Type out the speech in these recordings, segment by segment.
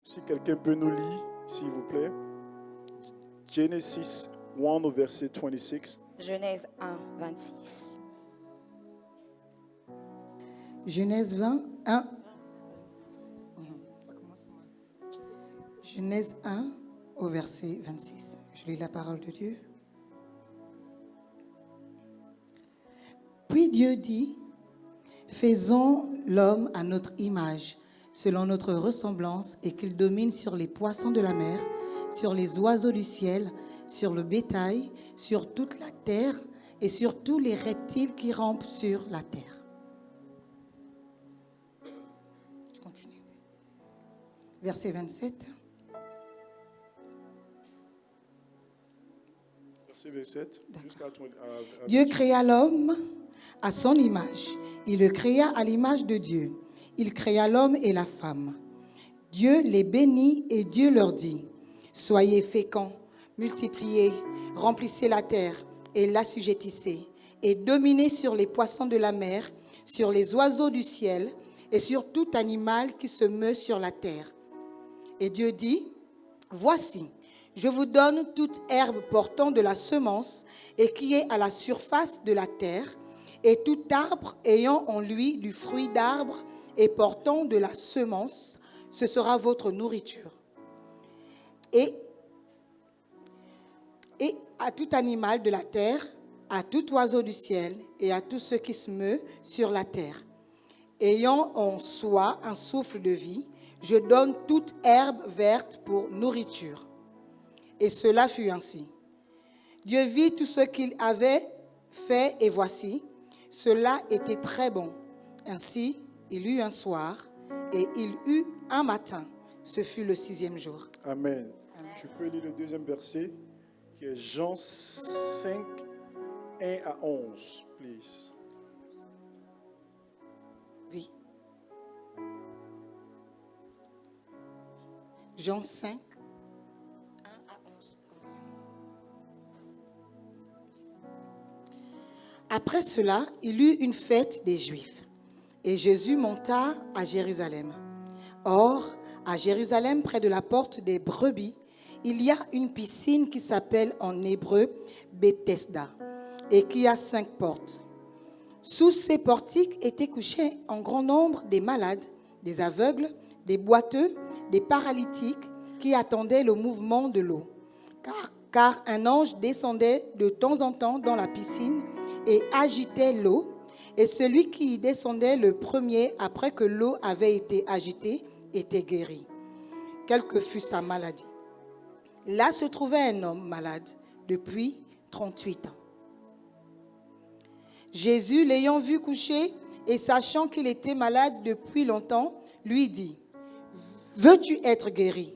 Si quelqu'un peut nous lire, s'il vous plaît. Genesis 1 au verset 26. Genèse 1, 26. Genèse 20, 1. Genèse 1 au verset 26. Je lis la parole de Dieu. Puis Dieu dit, faisons l'homme à notre image, selon notre ressemblance, et qu'il domine sur les poissons de la mer, sur les oiseaux du ciel, sur le bétail, sur toute la terre et sur tous les reptiles qui rampent sur la terre. Je continue. Verset 27. Verset 27 jusqu'à 20. Dieu créa l'homme à son image. Il le créa à l'image de Dieu. Il créa l'homme et la femme. Dieu les bénit et Dieu leur dit, soyez féconds, multipliez, remplissez la terre et l'assujettissez, et dominez sur les poissons de la mer, sur les oiseaux du ciel et sur tout animal qui se meut sur la terre. Et Dieu dit, voici, je vous donne toute herbe portant de la semence et qui est à la surface de la terre, et tout arbre ayant en lui du fruit d'arbre et portant de la semence, ce sera votre nourriture. Et à tout animal de la terre, à tout oiseau du ciel et à tout ce qui se meut sur la terre, ayant en soi un souffle de vie, je donne toute herbe verte pour nourriture. Et cela fut ainsi. Dieu vit tout ce qu'il avait fait et voici, cela était très bon. Ainsi, il eut un soir et il eut un matin. Ce fut le 6e jour. Amen. Je peux lire le deuxième verset qui est Jean 5, 1 à 11, please. Oui. Jean 5. 1 à 11. Après cela, il eut une fête des Juifs, et Jésus monta à Jérusalem. Or, à Jérusalem, près de la porte des brebis, il y a une piscine qui s'appelle en hébreu Bethesda, et qui a 5 portes. Sous ces portiques étaient couchés en grand nombre des malades, des aveugles, des boiteux, des paralytiques, qui attendaient le mouvement de l'eau. Car un ange descendait de temps en temps dans la piscine et agitait l'eau, et celui qui y descendait le premier, après que l'eau avait été agitée, était guéri, quelle que fût sa maladie. Là se trouvait un homme malade depuis 38 ans. Jésus, l'ayant vu coucher et sachant qu'il était malade depuis longtemps, lui dit, « Veux-tu être guéri ?»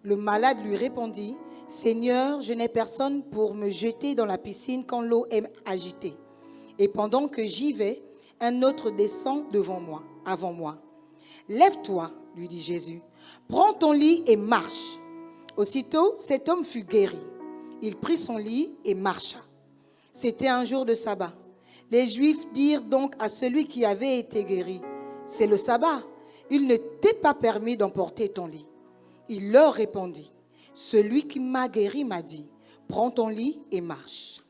Le malade lui répondit, « Seigneur, je n'ai personne pour me jeter dans la piscine quand l'eau est agitée. Et pendant que j'y vais, un autre descend avant moi. Lève-toi, lui dit Jésus, prends ton lit et marche. Aussitôt, cet homme fut guéri. Il prit son lit et marcha. C'était un jour de sabbat. Les Juifs dirent donc à celui qui avait été guéri, « C'est le sabbat, il ne t'est pas permis d'emporter ton lit. » Il leur répondit, « Celui qui m'a guéri m'a dit, prends ton lit et marche. »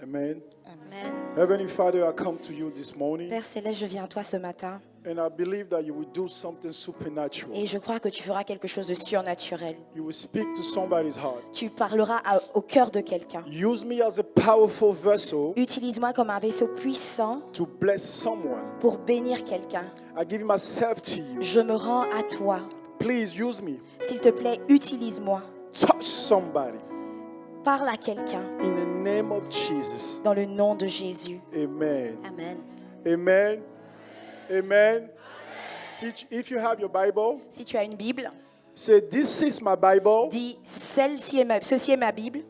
Amen. Amen. Heavenly Father, I come to you this morning, Père Céleste, je viens à toi ce matin and I believe that you will do something supernatural. et je crois que tu feras quelque chose de surnaturel. You will speak to somebody's heart. Tu parleras au cœur de quelqu'un. Use me as a powerful vessel Utilise-moi comme un vaisseau puissant to bless someone. pour bénir quelqu'un. I give myself to you. Je me rends à toi. Please use me. S'il te plaît, utilise-moi. Touch somebody. Parle à quelqu'un In the name of Jesus. dans le nom de Jésus. Amen. Amen. Amen. Amen. See, if you have your Bible, Si tu as une Bible, say, this is my Bible. dis ceci est ma Bible.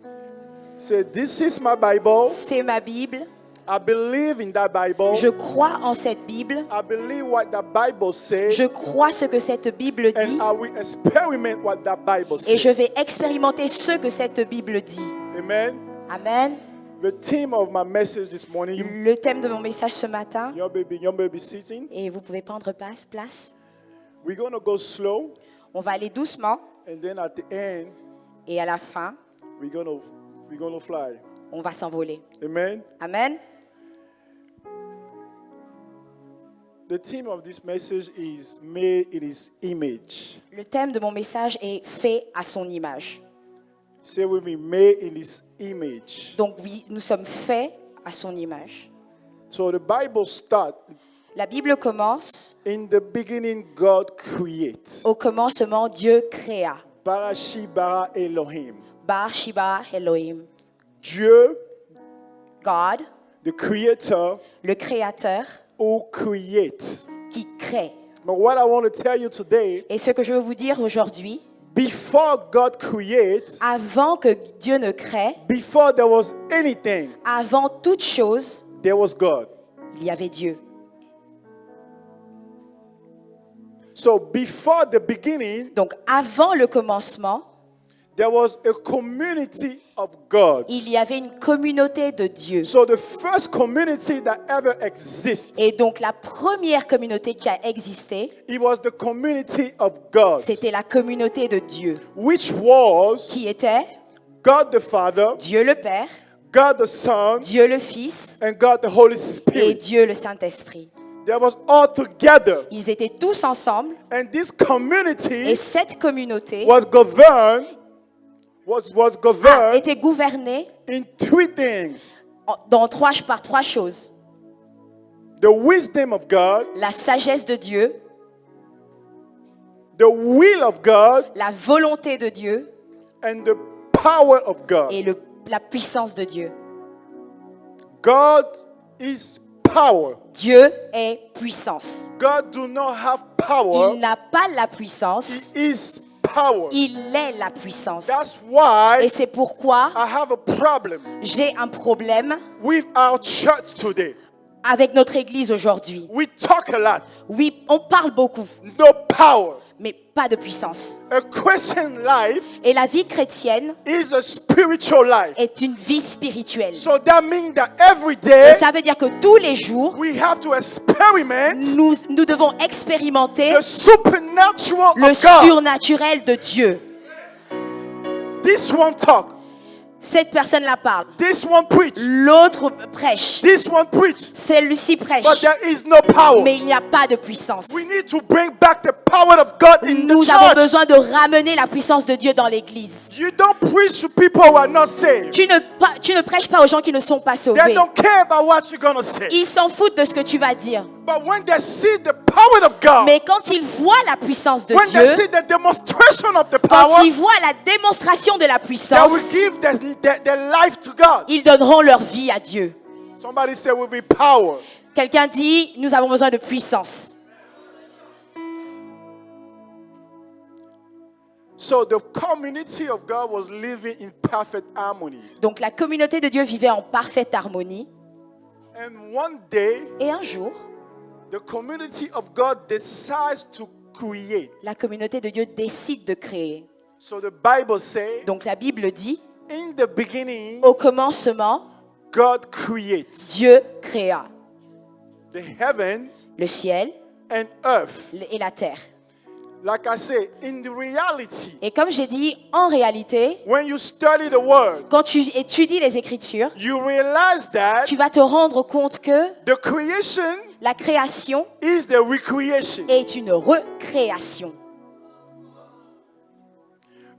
Say, this is my Bible. C'est ma Bible. I believe in that Bible. Je crois en cette Bible. I believe what the Bible says. Je crois ce que cette Bible dit. And I will experiment what that Bible Et je says. vais expérimenter ce que cette Bible dit. Amen. Amen. The theme of my message this morning, Le thème de mon message ce matin, young baby sitting. et vous pouvez prendre place. We're going to go slow. On va aller doucement and then at the end, et à la fin, we're gonna fly. on va s'envoler. Amen. Amen. The theme of this message is made in His image. Le thème de mon message est fait à son image. Say with me, made in His image. Donc oui, nous sommes faits à son image. So the Bible starts, La Bible commence, in the beginning God creates. au commencement Dieu créa. Barashi bara Elohim. Bar Shiba Elohim. Dieu, God, the creator, le créateur who creates. qui crée. But what I want to tell you today, Et ce que je veux vous dire aujourd'hui, before God creates, avant que Dieu ne crée, before there was anything, avant toute chose, there was God. il y avait Dieu. So before the beginning, Donc avant le commencement, there was a community of God. il y avait une communauté de Dieu. So the first community that ever exists, Et donc la première communauté qui a existé, it was the community of God, c'était la communauté de Dieu, which was qui était God the Father, Dieu le Père, God the Son, Dieu le Fils and God the Holy et Spirit. Dieu le Saint-Esprit. They was all together. Ils étaient tous ensemble And this et community cette communauté was governed, was a governed été gouvernée in three things. par trois choses. The wisdom of God, La sagesse de Dieu, the will of God, la volonté de Dieu and the power of God. et la puissance de Dieu. God is power. Dieu est puissance. God do not have power. Il n'a pas la puissance, He is power. il est la puissance. That's why Et c'est pourquoi I have a problem j'ai un problème with our church today. avec notre Église aujourd'hui. We talk a lot. Oui, on parle beaucoup, No power. mais pas de puissance. A Christian life Et la vie chrétienne is a spiritual life. est une vie spirituelle. So that means that every Et day ça veut dire que tous les jours, we have to experiment nous devons expérimenter the supernatural le of God. surnaturel de Dieu. This one talk. Cette personne-là parle. This one preach. L'autre prêche. This one preach. Celui-ci prêche. But there is no power. Mais il n'y a pas de puissance. We need to bring back the power of God in the Nous avons church. besoin de ramener la puissance de Dieu dans l'Église. You don't preach to people who are not saved. Tu ne prêches pas aux gens qui ne sont pas They sauvés. don't care about what you're going to say. Ils s'en foutent de ce que tu vas dire. But when they see the power of God, Mais quand ils voient la puissance de when they see Dieu, the demonstration of the quand power, ils voient la démonstration de la they will puissance, give their life to God. ils donneront leur vie à Dieu. Somebody say we need power. Quelqu'un dit, nous avons besoin de puissance. So the community of God was living in perfect harmony. Donc la communauté de Dieu vivait en parfaite harmonie. And one day, Et un jour, the community of God decides to create. la communauté de Dieu décide de créer. So the Bible says, Donc la Bible dit, in the beginning, au commencement, God creates Dieu créa the heavens le ciel and earth. et la terre. Like I say, in the reality, Et comme j'ai dit, en réalité, when you study the word, quand tu étudies les Écritures, you realize that tu vas te rendre compte que the creation la création is the recreation. est une recréation.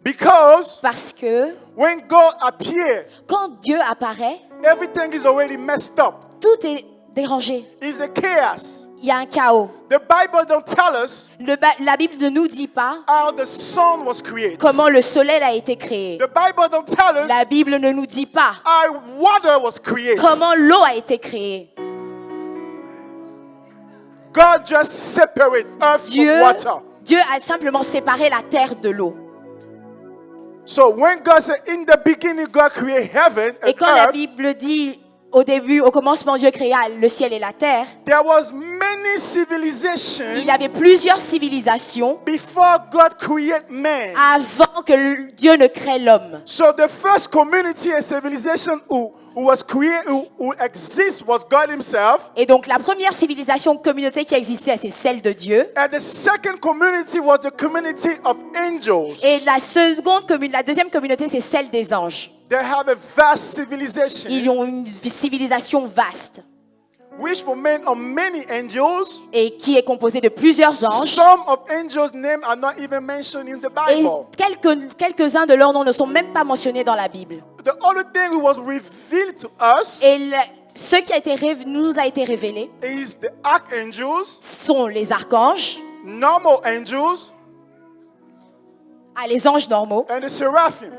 Because Parce que when God appears, quand Dieu apparaît, everything is already messed up. tout est dérangé. It's a chaos. Il y a un chaos. The Bible don't tell us La Bible ne nous dit pas how the sun was created. comment le soleil a été créé. The Bible don't tell us La Bible ne nous dit pas how water was created. comment l'eau a été créée. God just separate earth from water. Dieu a simplement séparé la terre de l'eau. So when God said in the beginning God created heaven Et and quand la earth, Bible dit au début, au commencement, Dieu créa le ciel et la terre, there was many civilizations il y avait plusieurs civilisations before God created man. avant que Dieu ne crée l'homme. So the first community and civilization who who was created, who exists, was God Himself. Et donc la première civilisation communauté qui existait, c'est celle de Dieu. And the second community was the community of angels. Et la deuxième communauté, c'est celle des anges. They have a vast civilization, Ils ont une civilisation vaste which were made of many angels. et qui est composée de plusieurs anges. Some of angels' names are not even mentioned in the Et Bible. quelques-uns de leurs noms ne sont même pas mentionnés dans la Bible. The only thing that was revealed to us Et ce qui nous a été révélé is the archangels, sont les archanges, normal angels, les anges normaux and the seraphim.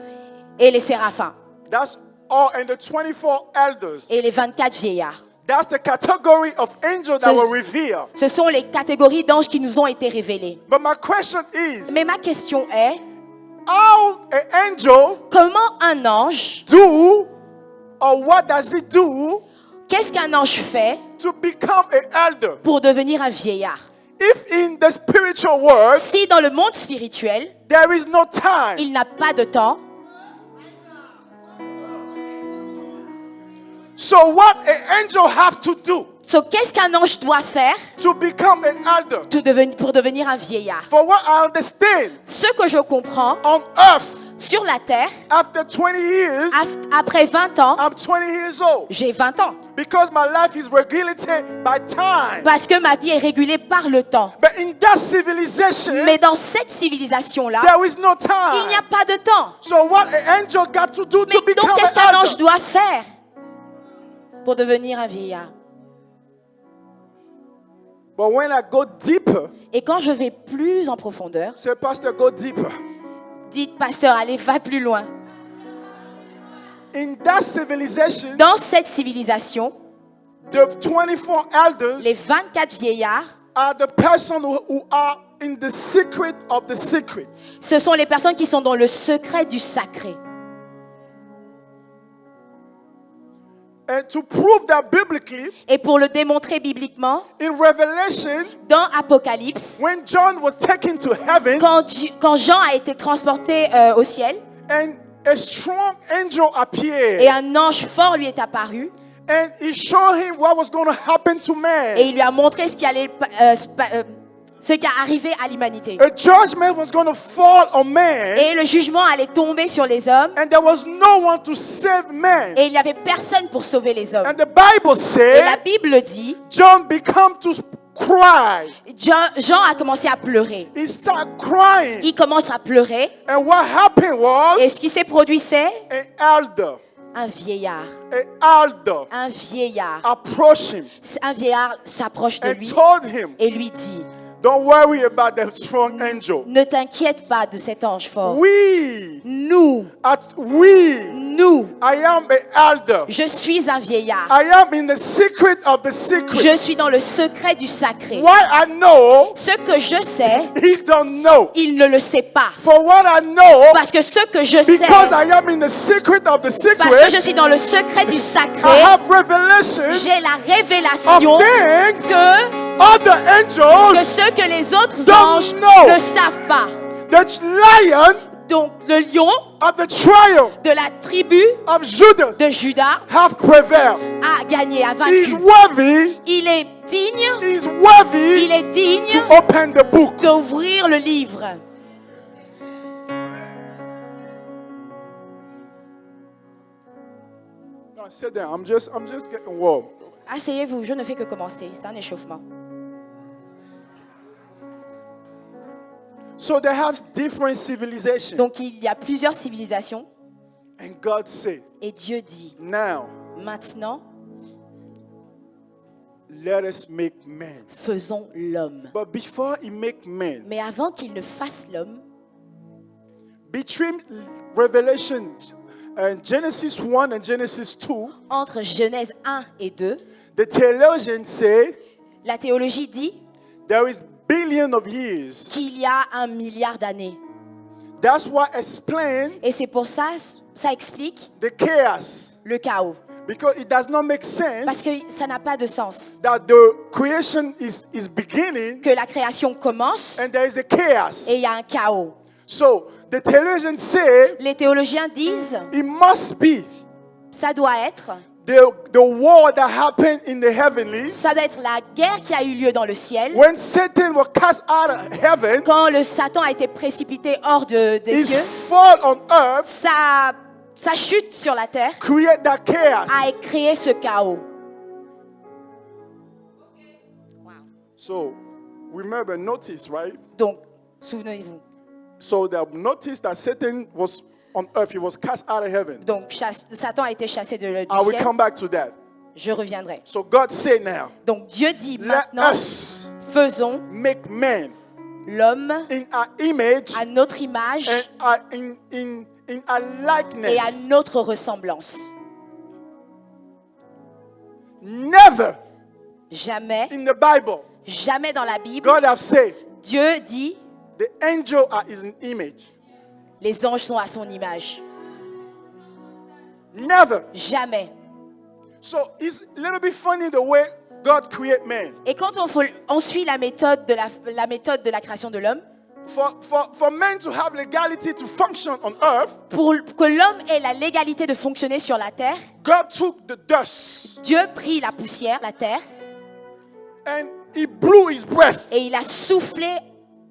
et les séraphins That's all, and the 24 elders. et les 24 vieillards. That's the category of angels that Ce- were revealed. Ce sont les catégories d'anges qui nous ont été révélées. But my question is, Mais ma question est, how an angel comment un ange, do, or what does he do qu'est-ce qu'un ange fait to become an elder? pour devenir un vieillard? If in the spiritual world Si dans le monde spirituel, there is no time, il n'a pas de temps, so what an angel have to do qu'est-ce qu'un ange doit faire to become an elder? pour devenir un vieillard? For what I understand, Ce que je comprends, on earth, sur la terre, after 20 years, après 20 ans, I'm 20 years old. j'ai 20 ans. Because my life is regulated by time. Parce que ma vie est régulée par le temps. But in that civilization, Mais dans cette civilisation-là, there is no il n'y a time. pas de temps. So what an angel got to do Mais to become donc, qu'est-ce an qu'un ange elder? doit faire pour devenir un vieillard? But when I go deeper, Et quand je vais plus en profondeur, say, Pastor, go deeper. dites, pasteur, allez, va plus loin. In that civilization, Dans cette civilisation, the 24 elders les 24 vieillards, are the person who are in the secret of the secret. ce sont les personnes qui sont dans le secret du sacré. And to prove that biblically, Et pour le démontrer bibliquement, in Revelation, dans Apocalypse, when John was taken to heaven, quand Jean a été transporté au ciel, and a strong angel et appeared, un ange fort lui est apparu, and he showed him what was going to happen to et man. il lui a montré ce qui arrivait à l'humanité. A judgment was going to fall on man, Et le jugement allait tomber sur les hommes, and there was no one to save man. et il n'y avait personne pour sauver les hommes. And the Bible Et la said Bible dit, John began to cry. Jean a commencé à pleurer. He started crying. Il commence à pleurer, And what happened et was ce qui s'est produit, c'est an elder, un vieillard. Un vieillard. approached him Un vieillard s'approche de and lui told him, et lui dit, don't worry about that strong angel. ne t'inquiète pas de cet ange fort. Nous, Nous, I am an elder. je suis un vieillard. I am in the secret of the secret. Je suis dans le secret du sacré. What I know, Ce que je sais, he don't know. il ne le sait pas. For what I know, Parce que ce que je sais, because I am in the secret of the parce que secret, je suis dans le secret du I sacré, have revelation j'ai la of révélation things que other angels ce que les autres don't anges know. ne savent pas. The lion Donc le lion of the trial de la tribu of Judas de Judas have prevailed. a gagné, a He's vaincu. worthy. Il est digne, He's worthy il est digne to open the book. d'ouvrir le livre. No, sit down. I'm just getting warm. Asseyez-vous, je ne fais que commencer, c'est un échauffement. So they have different civilizations. Donc il y a plusieurs civilisations And God said, et Dieu dit, now maintenant, let us make man. faisons l'homme. But before he make man, Mais avant qu'il ne fasse l'homme, between Revelation and Genesis 1 and Genesis 2, entre Genèse 1 et 2, the theologians say la théologie dit there is billion of years. qu'il y a 1 milliard d'années. That's what explains Et c'est pour ça, ça explique the chaos. le chaos. Because it does not make Parce sense que ça n'a pas de sens. that the creation is beginning Que la création commence and there is a chaos. et il y a un chaos. So the theologians say Les théologiens disent it must be Ça doit être the war that happened in the heavenlies. Ça doit être la guerre qui a eu lieu dans le ciel. When Satan was cast out of heaven, Quand le Satan a été précipité hors des his cieux, fall on earth sa chute sur la terre create that a chaos. créé ce chaos. So, remember, notice, right? Donc, souvenez-vous. So, notice that Satan was on earth. He was cast out of heaven. Donc, Satan a été chassé du I will ciel. come back to that. Je reviendrai. So, God said now, Donc, Dieu dit let maintenant, us faisons make man l'homme in our image à notre image and in our et à likeness. notre ressemblance. Never Jamais, in the Bible, jamais dans la Bible, God have said, Dieu dit, the angel are his image. les anges sont à son image. Never. Jamais. So it's a little bit funny the way God create man. Et quand on suit la méthode de la création de l'homme, For men to have legality to function on earth, pour que l'homme ait la légalité de fonctionner sur la terre, God took the dust Dieu prit la poussière, la terre, and he blew his breath. et il a soufflé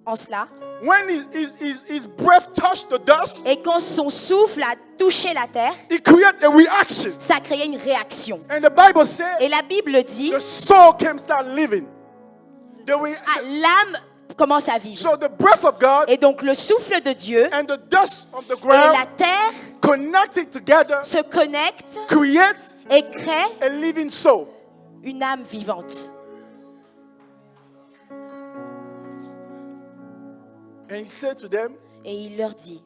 en cela. When his breath touched the dust, Et quand son souffle a touché la terre, he created a reaction. ça a créé une réaction. And the Bible said Et la Bible dit, the soul can start living. l'âme commence à vivre. So the breath of God Et donc le souffle de Dieu and the dust of the et la ground terre connected together se connectent create et créent a living soul. une âme vivante. And he said to them, Et il leur dit,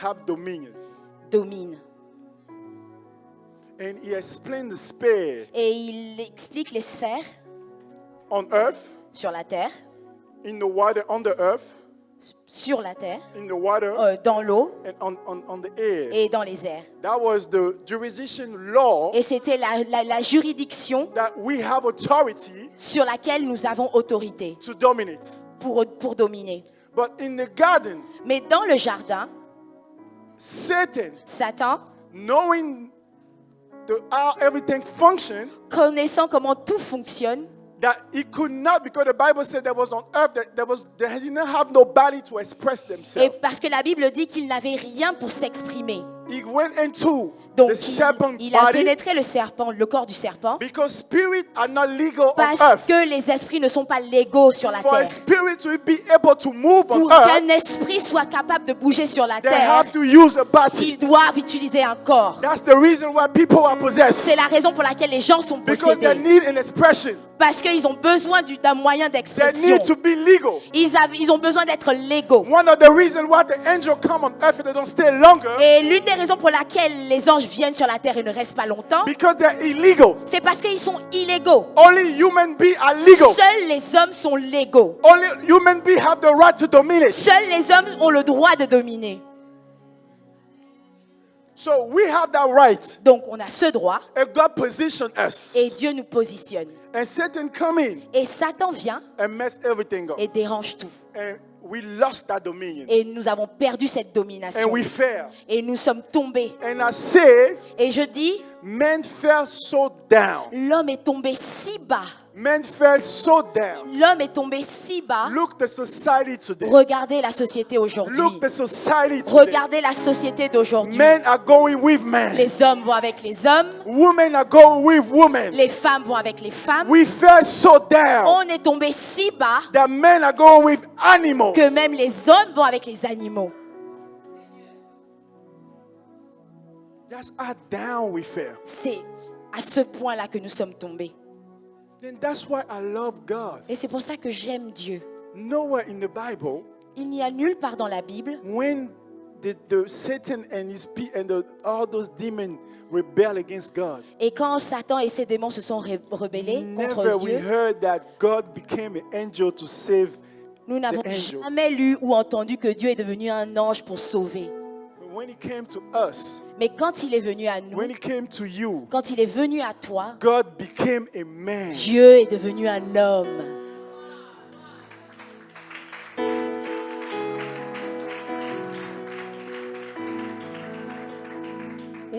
have dominion. domine. And he explained the sphere Et il explique les sphères on earth, sur la terre, in the water, on the earth, sur la terre, in the water, dans l'eau and on the air. et dans les airs. That was the jurisdiction law Et c'était la juridiction that we have authority sur laquelle nous avons autorité to dominate. pour dominer. But in the garden, Mais dans le jardin, Satan, Satan, knowing how everything functioned, connaissant comment tout fonctionne, that he could not, because the Bible said there was on earth that they did not have nobody to express et themselves. parce que la Bible dit qu'il n'avait rien pour s'exprimer. He went into Donc the serpent il a body pénétré le corps du serpent, because spirits are not legal on parce earth. que les esprits ne sont pas légaux sur la For a terre. spirit to be able to move on Pour earth, qu'un esprit soit capable de bouger sur la they terre, have to use a body. ils doivent utiliser un corps. That's the reason why people are C'est possessed. la raison pour laquelle les gens sont Because they possédés. need an expression. Parce qu'ils ont besoin d'un moyen They d'expression. need to be legal. Ils ont besoin d'être légaux. One of the reasons why the angels come on earth and they don't stay longer, Et l'une des raisons pour laquelle les anges viennent sur la terre et ne restent pas longtemps, because they're illegal. c'est parce qu'ils sont illégaux. Only human beings are legal. Seuls les hommes sont légaux. Only human beings have the right to dominate. Seuls les hommes ont le droit de dominer. So we have that right. Donc on a ce droit And God positioned us. et Dieu nous positionne. And Satan come in Et Satan vient and mess everything up. et dérange tout. And we lost that dominion. Et nous avons perdu cette domination. And we fell. Et nous sommes tombés. And I say, Et je dis, men fell so down. l'homme est tombé si bas. Men fell so down. L'homme est tombé si bas. Look the society today. Regardez la société aujourd'hui. Look the society today. Regardez la société d'aujourd'hui. Men are going with men. Les hommes vont avec les hommes. Women are going with women. Les femmes vont avec les femmes. We fell so down On est tombé si bas that men are going with animals. que même les hommes vont avec les animaux. That's how down we fell. C'est à ce point-là que nous sommes tombés. Then that's why I love God. Et c'est pour ça que j'aime Dieu. Nowhere in the Bible, Il n'y a nulle part dans la Bible when the Satan and all those demons rebel against God, et quand Satan et ses démons se sont rebellés never contre we Dieu, heard that God became an angel to save. nous n'avons the angel. jamais lu ou entendu que Dieu est devenu un ange pour sauver. But when he came to us, Mais quand il est venu à nous, when he came to you, quand il est venu à toi, God became a man. Dieu est devenu un homme.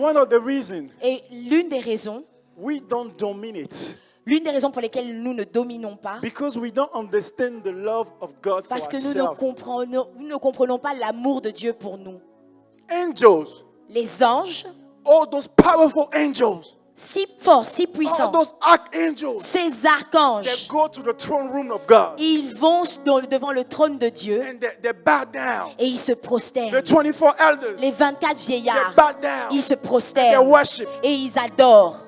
one of the reasons Et l'une des raisons pour lesquelles nous ne dominons pas, because we don't understand the love of God for parce que nous ne comprenons pas l'amour de Dieu pour nous. Angels, Les anges, all those powerful angels, si forts, si all puissants, those archangels, ces they archanges, go to the throne room of God ils vont devant le trône de Dieu and they bow down. et ils se The prosternent. 24 elders, Les 24 they vieillards, bow down. ils se They prosternent worship. et ils adorent.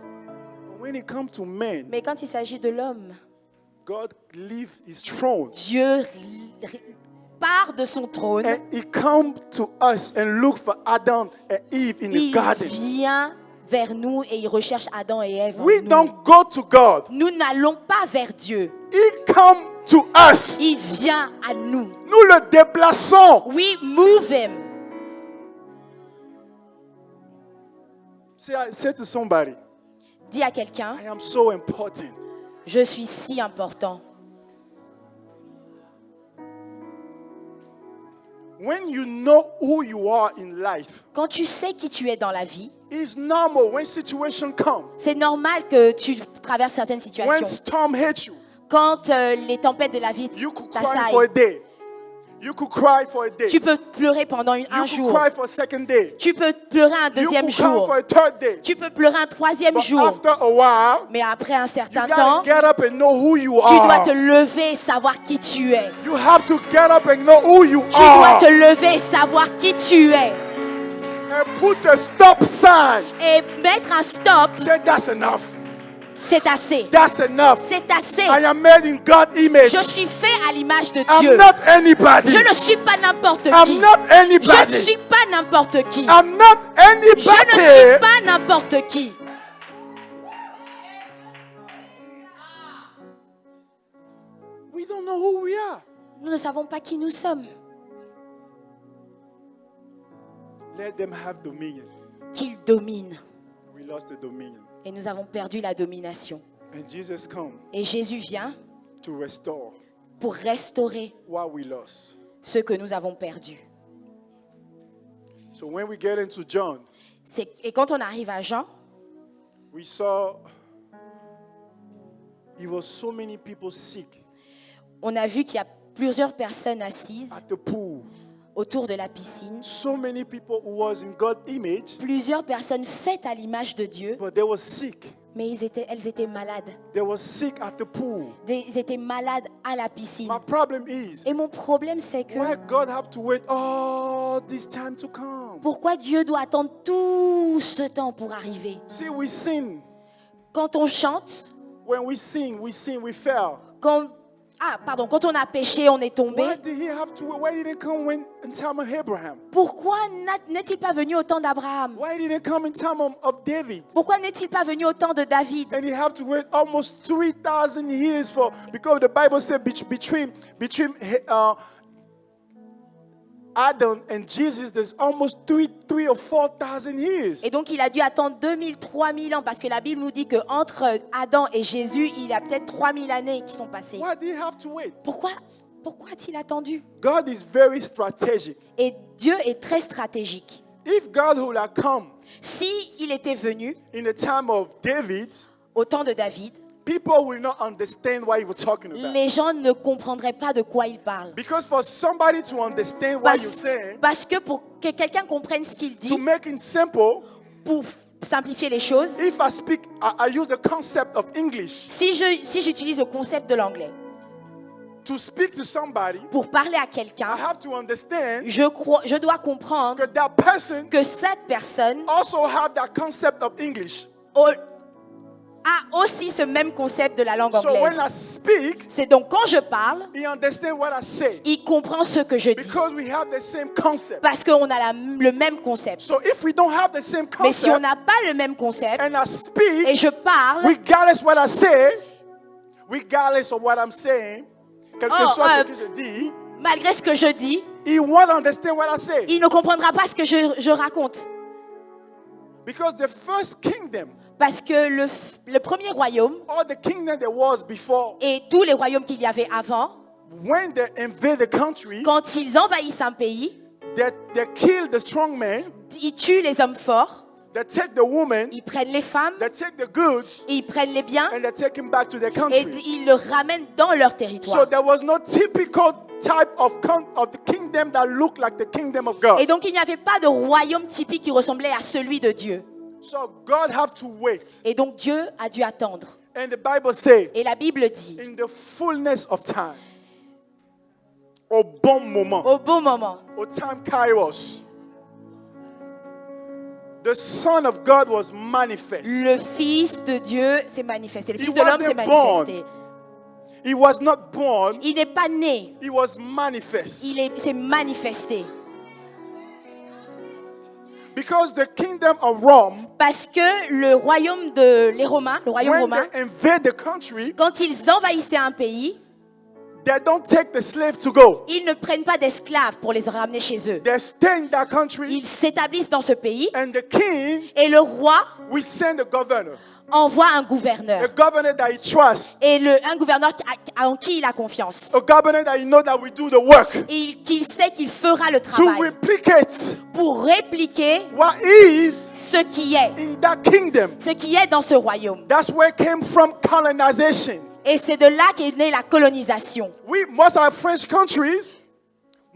But when it comes to men, Mais quand il s'agit de l'homme, God leave his throne Dieu part de son trône, and he come to us and look for Adam and Eve in the il garden. vient vers nous et il recherche Adam et Ève en We nous. don't go to God. Nous n'allons pas vers Dieu. He come to us. Il vient à nous. Nous le déplaçons. We move him. Say to somebody, Dis à quelqu'un, I am so important. je suis si important. When you know who you are in life, Quand tu sais qui tu es dans la vie, it's normal when situation come, c'est normal que tu traverses certaines when situations. storm hits you, Quand les tempêtes de la vie you could cry for a t'assaillent, day. You could cry for a day. tu peux pleurer pendant un You could jour. cry for a second day. Tu peux pleurer un You deuxième could cry jour. for a third day. Tu peux pleurer un troisième But jour. after a while, Mais après un you certain gotta temps, get up and know who you tu dois te are. lever et savoir qui tu es. You have to get up and know who you Tu dois are. te lever et savoir qui tu es. And put a stop sign. Et mettre un stop, Say that's enough. c'est assez. That's enough. C'est assez. I am made in God's image. Je suis fait à l'image de I'm Dieu. not anybody. Je ne suis pas n'importe qui. I'm not Je ne anybody. suis pas n'importe qui. I'm not Je ne suis anybody. pas n'importe qui. We don't know who we are. Nous ne savons pas qui nous sommes. Let them have dominion. Qu'ils dominent. We lost the dominion. Et nous avons perdu la domination. And Jesus come Et Jésus vient to restore pour restaurer what we lost. ce que nous avons perdu. So when we get into John, Et quand on arrive à Jean, we saw it was so many people sick on a vu qu'il y a plusieurs personnes assises at the pool. autour de la piscine. So many people who was in God's image, Plusieurs personnes faites à l'image de Dieu, but they were sick. mais elles étaient malades. They were sick at the pool. Ils étaient malades à la piscine. My problem is, Et mon problème, c'est que why God have to wait all this time to come? pourquoi Dieu doit attendre tout ce temps pour arriver? See, we sin. Quand on chante, When we sing, we fail. quand on a péché, on est tombé. Why did he have to wait? Why didn't it come in time of Abraham? Pourquoi n'est-il pas venu au temps d'Abraham? Why didn't it come in time of David? Pourquoi n'est-il pas venu au temps de David? And he have to wait almost 3,000 years because the Bible said between Adam and Jesus, there's almost 3,000 or 4,000 years. Et donc il a dû attendre 2000, 3000 ans parce que la Bible nous dit qu'entre Adam et Jésus, il y a peut-être 3000 années qui sont passées. Why did he have to wait? Pourquoi a-t-il attendu? God is very strategic. Et Dieu est très stratégique. If God would have come Si il était venu in the time of David, au temps de David, people will not understand what he was talking about. les gens ne comprendraient pas de quoi il parle. Because for somebody to understand what you're saying, Parce que pour que quelqu'un comprenne ce qu'il to dit, make it simple, pour simplifier les choses, if I use the concept of English si j'utilise le concept de l'anglais to speak to somebody, pour parler à I quelqu'un, have to understand je dois comprendre that that person que cette personne also have that concept of English. a aussi ce même concept de la langue So when I anglaise. speak, C'est donc quand je parle, he understand what I say il comprend ce que je dis. because we have the same concept. Parce qu'on a le même concept. So if we don't have the same Mais si on concept n'a pas le même concept and I speak, et je parle, regardless what I say, regardless of what I'm saying, quel que soit ce que je dis, malgré ce que je dis, he won't understand what I say. il ne comprendra pas ce que je raconte. Because the first kingdom, Parce que le premier royaume or the kingdom there was before, et tous les royaumes qu'il y avait avant, when they invade the country, quand ils envahissent un pays, they kill the strong man, ils tuent les hommes forts, They take the woman, ils prennent les femmes, they take the goods, et ils prennent les biens, and they take him back to their et country. ils le ramènent dans leur So territoire. there was no typical type of the kingdom that looked like the kingdom of God. Et donc il n'y avait pas de royaume typique qui ressemblait à celui de Dieu. So God have to wait. Et donc Dieu a dû attendre. And the Bible says, Et la Bible dit, in the fullness of time, au bon moment, au bon moment, au time kairos, the Son of God was manifest. le Fils de Dieu s'est manifesté. Le He Fils de l'homme wasn't s'est manifesté. He was not born, Il n'est pas né, he was manifest. il s'est manifesté. Because the kingdom of Rome, Parce que le royaume les Romains, le royaume when romain, they invade the country, quand ils envahissaient un pays, they don't take the slave to go. ils ne prennent pas d'esclaves pour les ramener chez eux. They stay in that country, Ils s'établissent dans ce pays and the king et le roi will send a governor. envoie un gouverneur. A governor that he trusts. Et un gouverneur en qui il a confiance. A governor that he knows that will do the work. Et qu'il sait qu'il fera le To travail replicate pour répliquer what is ce qui est. in that kingdom. Ce qui est dans ce royaume. That's where it came from, colonization. Et c'est de là qu'est née la colonisation.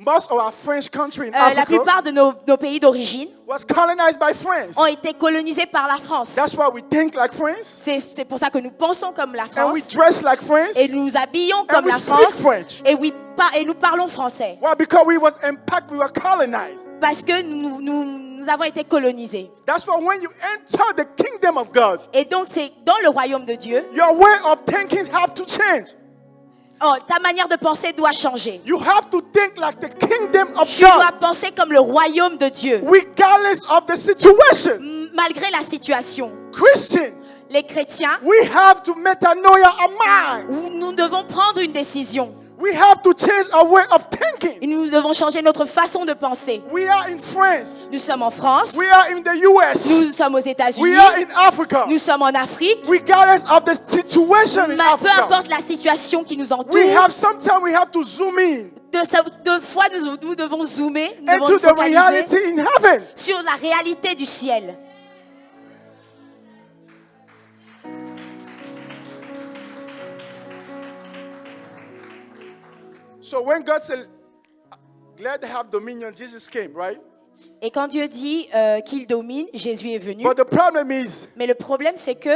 Most of our French countries in La Africa plupart de nos pays d'origine was colonized by France. ont été colonisés par la France. That's why we think like France, C'est pour ça que nous pensons comme la and we France dress like France. et nous nous habillons comme we la speak France French. et nous parlons français. Why? Because we were colonized. Parce que nous avons été colonisés. That's why when you enter the kingdom of God, Et donc c'est dans le royaume de Dieu, your way of thinking have to change. ta manière de penser doit changer. You have to think like the kingdom of Tu dois God, penser comme le royaume de Dieu, regardless of the situation. malgré la situation. Christian, Les chrétiens, we have to metanoia our mind. nous devons prendre une décision. We have to change our way of thinking. Et nous devons changer notre façon de penser. We are in France. Nous sommes en France, We are in the US. nous sommes aux We États-Unis, are in Africa. nous sommes en Afrique. Regardless of the situation in Peu Africa, importe la situation qui nous entoure, sometimes we have to zoom in deux fois nous devons zoomer, nous devons into nous the focaliser reality in heaven. sur la réalité du ciel. So when God said, "Let have dominion," Jesus came, right? Et quand Dieu dit qu'il domine, Jésus est venu. But the problem is, Mais le problème, c'est que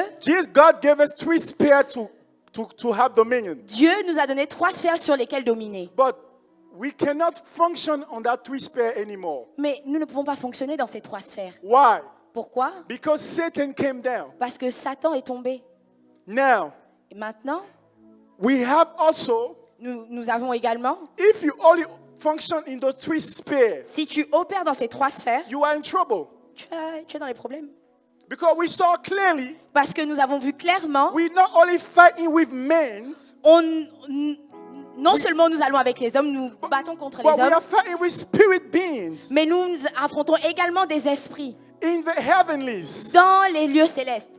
God gave us 3 spheres to have dominion. Dieu nous a donné 3 sphères sur lesquelles dominer. But we cannot function on that 3 sphere anymore. Mais nous ne pouvons pas fonctionner dans ces 3 sphères. Why? Pourquoi? Because Satan came down. Parce que Satan est tombé. Now, Et maintenant, we have also, nous avons également, if you only function in those 3 spheres, si tu opères dans ces 3 sphères, you are in trouble. tu es dans les problèmes. Because we saw clearly, Parce que nous avons vu clairement, we're not only fighting with men, non seulement nous allons avec les hommes, nous battons contre les but we are hommes, fighting with spirit beings mais nous affrontons également des esprits in the heavenlies. dans les lieux célestes.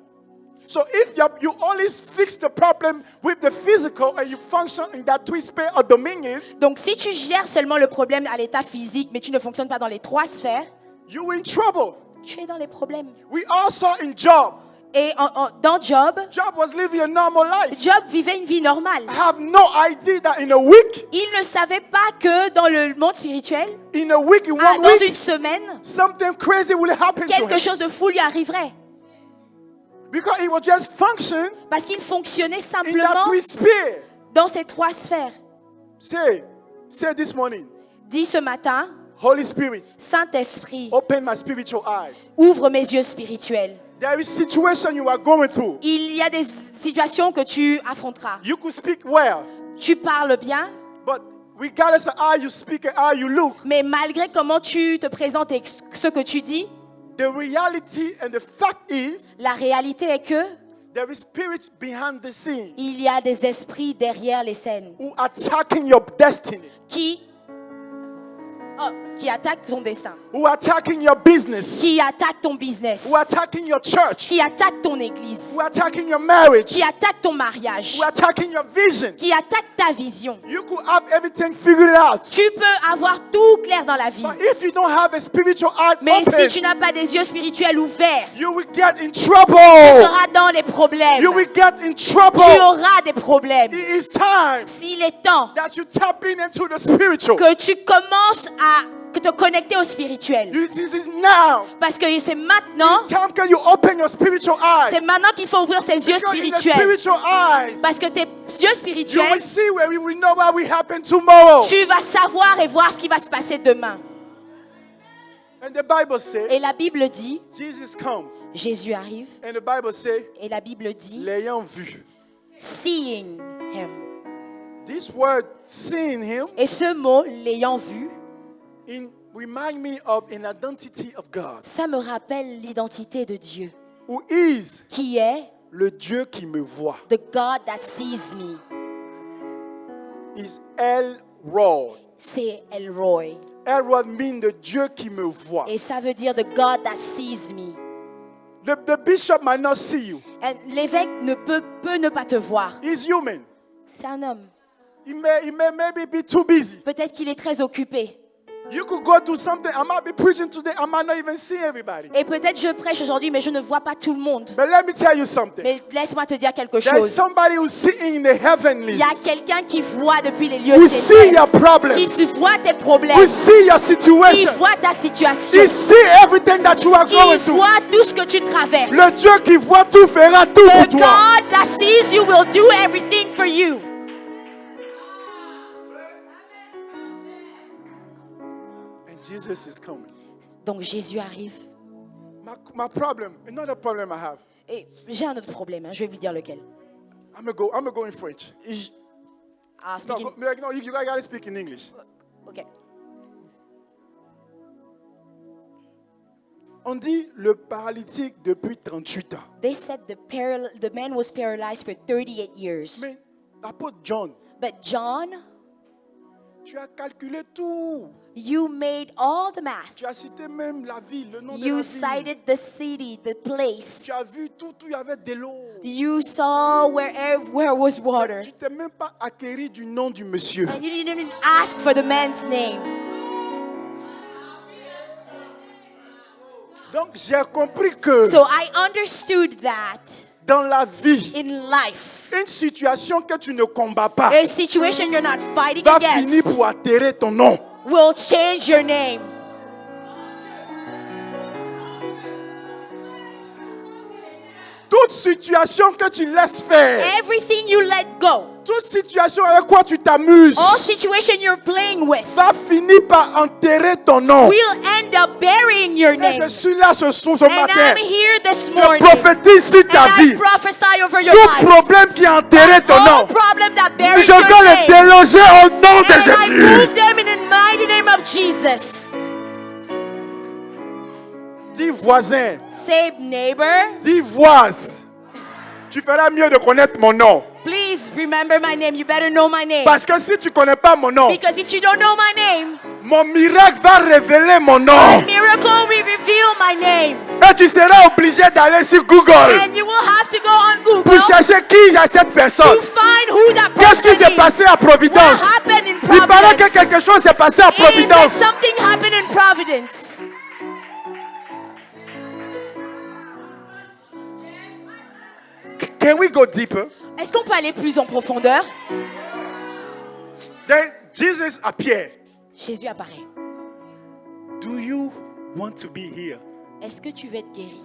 So if you only fix the problem with the physical and you function in that 3 sphere of dominion, Donc si tu gères seulement le problème à l'état physique, mais tu ne fonctionnes pas dans les 3 sphères, you're in trouble. tu es dans les problèmes. We all saw in Job. Et dans Job, Job was living a normal life. Job vivait une vie normale. I have no idea that in a week, Il ne savait pas que dans le monde spirituel, in one dans week, une semaine, something crazy will happen to quelque him. chose de fou lui arriverait. Because he was just functioning Parce qu'il fonctionnait in that simplement 3 sphere. dans ces 3 sphères. Say this morning, Dis ce matin, Holy Spirit, Saint-Esprit, open my spiritual eyes. ouvre mes yeux spirituels. There is situation you are going through. Il y a des situations que tu affronteras. You could speak well, Tu parles bien, but regardless of how you speak and how you look, mais malgré comment tu te présentes et ce que tu dis, the reality and the fact is la réalité est que there is spirit behind the scene il y a des esprits derrière les scènes who attacking your destiny. qui qui attaquent ton destin, who are attacking your business, qui attaquent ton business, who are attacking your church, qui attaquent ton église, who are attacking your marriage, qui attaquent ton mariage, who are attacking your vision. qui attaquent ta vision. You could have everything figured out. Tu peux avoir tout clair dans la vie. But if you don't have a spiritual eye Mais si open, tu n'as pas des yeux spirituels ouverts, you will get in tu trouble. seras dans les problèmes. You will get in trouble. Tu auras des problèmes. It is time S'il est temps that you tap into the spiritual. que tu commences à te connecter au spirituel. This is now. Parce que c'est maintenant, It's time that you open your spiritual eyes. c'est maintenant qu'il faut ouvrir ses yeux Because in the spirituels. spiritual eyes, Parce que tes yeux you will spirituels, see where we will know what will happen tomorrow. tu vas savoir et voir ce qui va se passer demain. And the Bible says, Et la Bible dit, Jesus come. Jésus arrive, And the Bible says, et la Bible dit, l'ayant vu. seeing him. This word, seeing him, Et ce mot, l'ayant vu, remind me of an identity of God, ça me rappelle l'identité de Dieu, who is qui est le Dieu qui me voit. the God that sees me. Is El Roi. C'est Elroy. El Roi means the Dieu qui me voit. Et ça veut dire the God that sees me. The bishop might not see you. Et l'évêque peut ne pas te voir. He's human. C'est un homme. He may maybe be too busy. Peut-être qu'il est très occupé. You could go do something. I might be preaching today. I might not even see everybody. Et peut-être je prêche aujourd'hui, mais je ne vois pas tout le monde. But let me tell you something. Mais laisse-moi te dire quelque There's chose. somebody who's sitting in the Il heavenlies. y a quelqu'un qui voit depuis les lieux Who see your célestes, qui problems. voit tes problèmes, Who see your qui situation. voit ta situation, He see everything that you are qui going through. voit tout ce que tu traverses. Le Dieu qui voit tout fera tout pour The toi. God that sees you will do everything for you. And Jesus is coming. Donc Jésus arrive. My problem, another problem I have. Et j'ai un autre problème, hein, je vais vous dire lequel. I'm gonna go in French. Ah, No, speaking- no, you gotta speak in English. Ok. On dit le paralytique depuis 38 ans. They said the man was paralyzed for 38 years. Mais apôtre John, But John, tu as calculé tout. you made all the math. Tu as cité même la ville, le nom de la You ville. cited the city, the place. Tu as vu tout, il y avait de l'eau. You saw where was water. Tu t'es même pas acquéri du nom du monsieur. And you didn't even ask for the man's name. Donc j'ai compris que So I understood that dans la vie, in life, une situation que tu ne combats pas a situation you're not fighting va finir against pour atterrir ton nom. will change your name. Toute situation que tu laisses faire, Everything you let go, toute situation avec quoi tu t'amuses, all situation you're playing with, va finir par enterrer ton nom. will end up burying your Et name. je suis là ce And matin. I'm here this Je morning. prophétise sur ta And I vie. prophesy over your Tout life. problème qui a enterré ton All nom, problem that buries je your vais le name. déloger au nom de And I move Jésus. them in the mighty name of Jesus. Dis voisin, Say neighbor, dis voise. Tu feras mieux de connaître mon nom. please remember my name. You better know my name. Parce que si tu ne connais pas mon nom, Because if you don't know my name, mon miracle va révéler mon nom. miracle will reveal my name. Et tu seras obligé d'aller sur Google And you will have to go on Google pour chercher qui est cette personne. to find who that Qu'est-ce qui person s'est is. passé à Providence? What happened in Il paraît que Providence? quelque chose s'est passé à It said Providence. something happened in Providence. Can we go deeper? Est-ce qu'on peut aller plus en profondeur? Then Jesus appeared. Jésus apparaît. Do you want to be here? Est-ce que tu veux être guéri?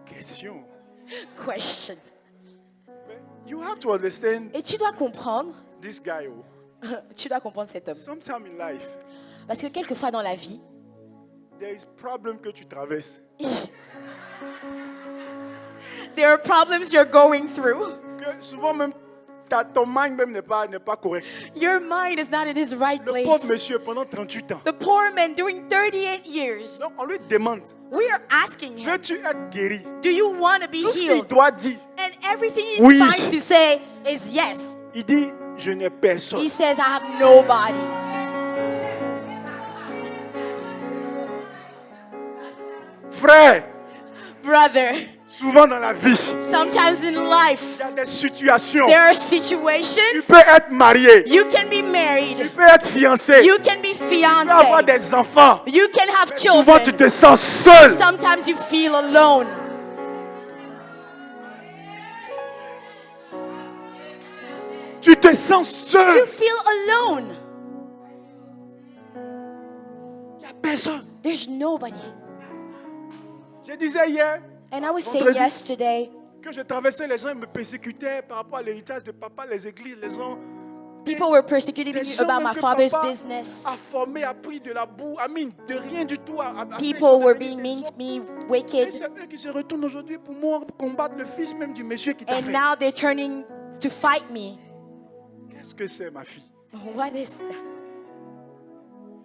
Question. Question. You have to understand Et tu dois comprendre, this guy. tu dois comprendre cet homme. Sometime in life, Parce que quelquefois dans la vie, there is problem que tu traverses. there are problems you're going through. Que souvent même ton mind même n'est pas correct. Your mind is not in his right Le pauvre place. monsieur pendant 38 ans. The poor man doing 38 years. Donc on lui demande, We are asking him, veux-tu être guéri? do you want to be Tout ce qu'il healed? doit dire, And everything he Oui. finds to say is yes. il dit, je n'ai personne. He says, I have nobody. Frère, Brother, souvent dans la vie, sometimes in life, il y a des situations. there are Tu situations. peux être marié, You can be tu married. peux être fiancé, You can be tu peux avoir fiancé. des enfants. You can have Souvent tu children. te sens seul. Sometimes you feel alone. Tu te sens seul. You feel alone. Il n'y a personne. There's nobody. Je disais hier And I was saying Vendredi. yesterday, que je traversais, les gens me persécutaient par rapport à l'héritage de papa, les églises, les gens. people were persecuting Des me gens about même my que father's papa business. a formé, a pris de la boue, de rien du tout. A fait People des gens were devenir being des mean to hommes. me, Et wicked. c'est eux qui se retournent aujourd'hui pour moi combattre le fils même du monsieur qui t'a And fait. now they're turning to fight me. Qu'est-ce que c'est, ma fille? What is that?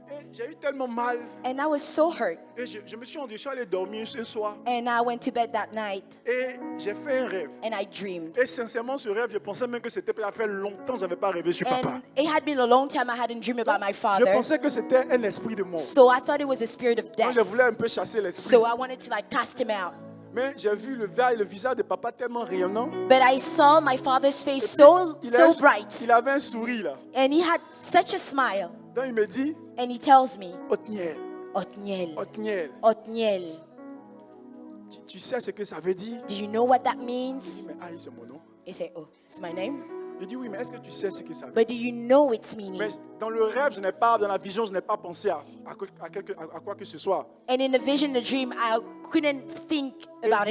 Et j'ai eu tellement mal. And I was so hurt. Et je me suis rendu, je suis allé dormir ce soir. And I went to bed that night Et j'ai fait un rêve. and I dreamed. Et sincèrement, ce rêve, je pensais même que c'était ça fait longtemps que je n'avais pas rêvé sur papa. And it had been a long time I hadn't dreamed about my Je father. pensais que c'était un esprit de mort. So I thought it was a spirit of Donc death. je voulais un peu chasser l'esprit. So I wanted to like cast him out. Mais j'ai vu le visage de papa tellement rayonnant. But I saw my father's face so bright. Il avait un sourire là. And he had such a smile. Donc il me dit, And he tells me, Othniel, Othniel, Othniel, Othniel, tu sais ce que ça veut dire? do you know what that means? Mais ah, c'est mon nom. He said, oh, it's my name. Il dit oui, mais est-ce que tu sais ce que ça veut dire? But do you know its meaning? Mais dans le rêve, dans la vision, je n'ai pas pensé à quoi que ce soit. And in the vision, the dream, I couldn't think about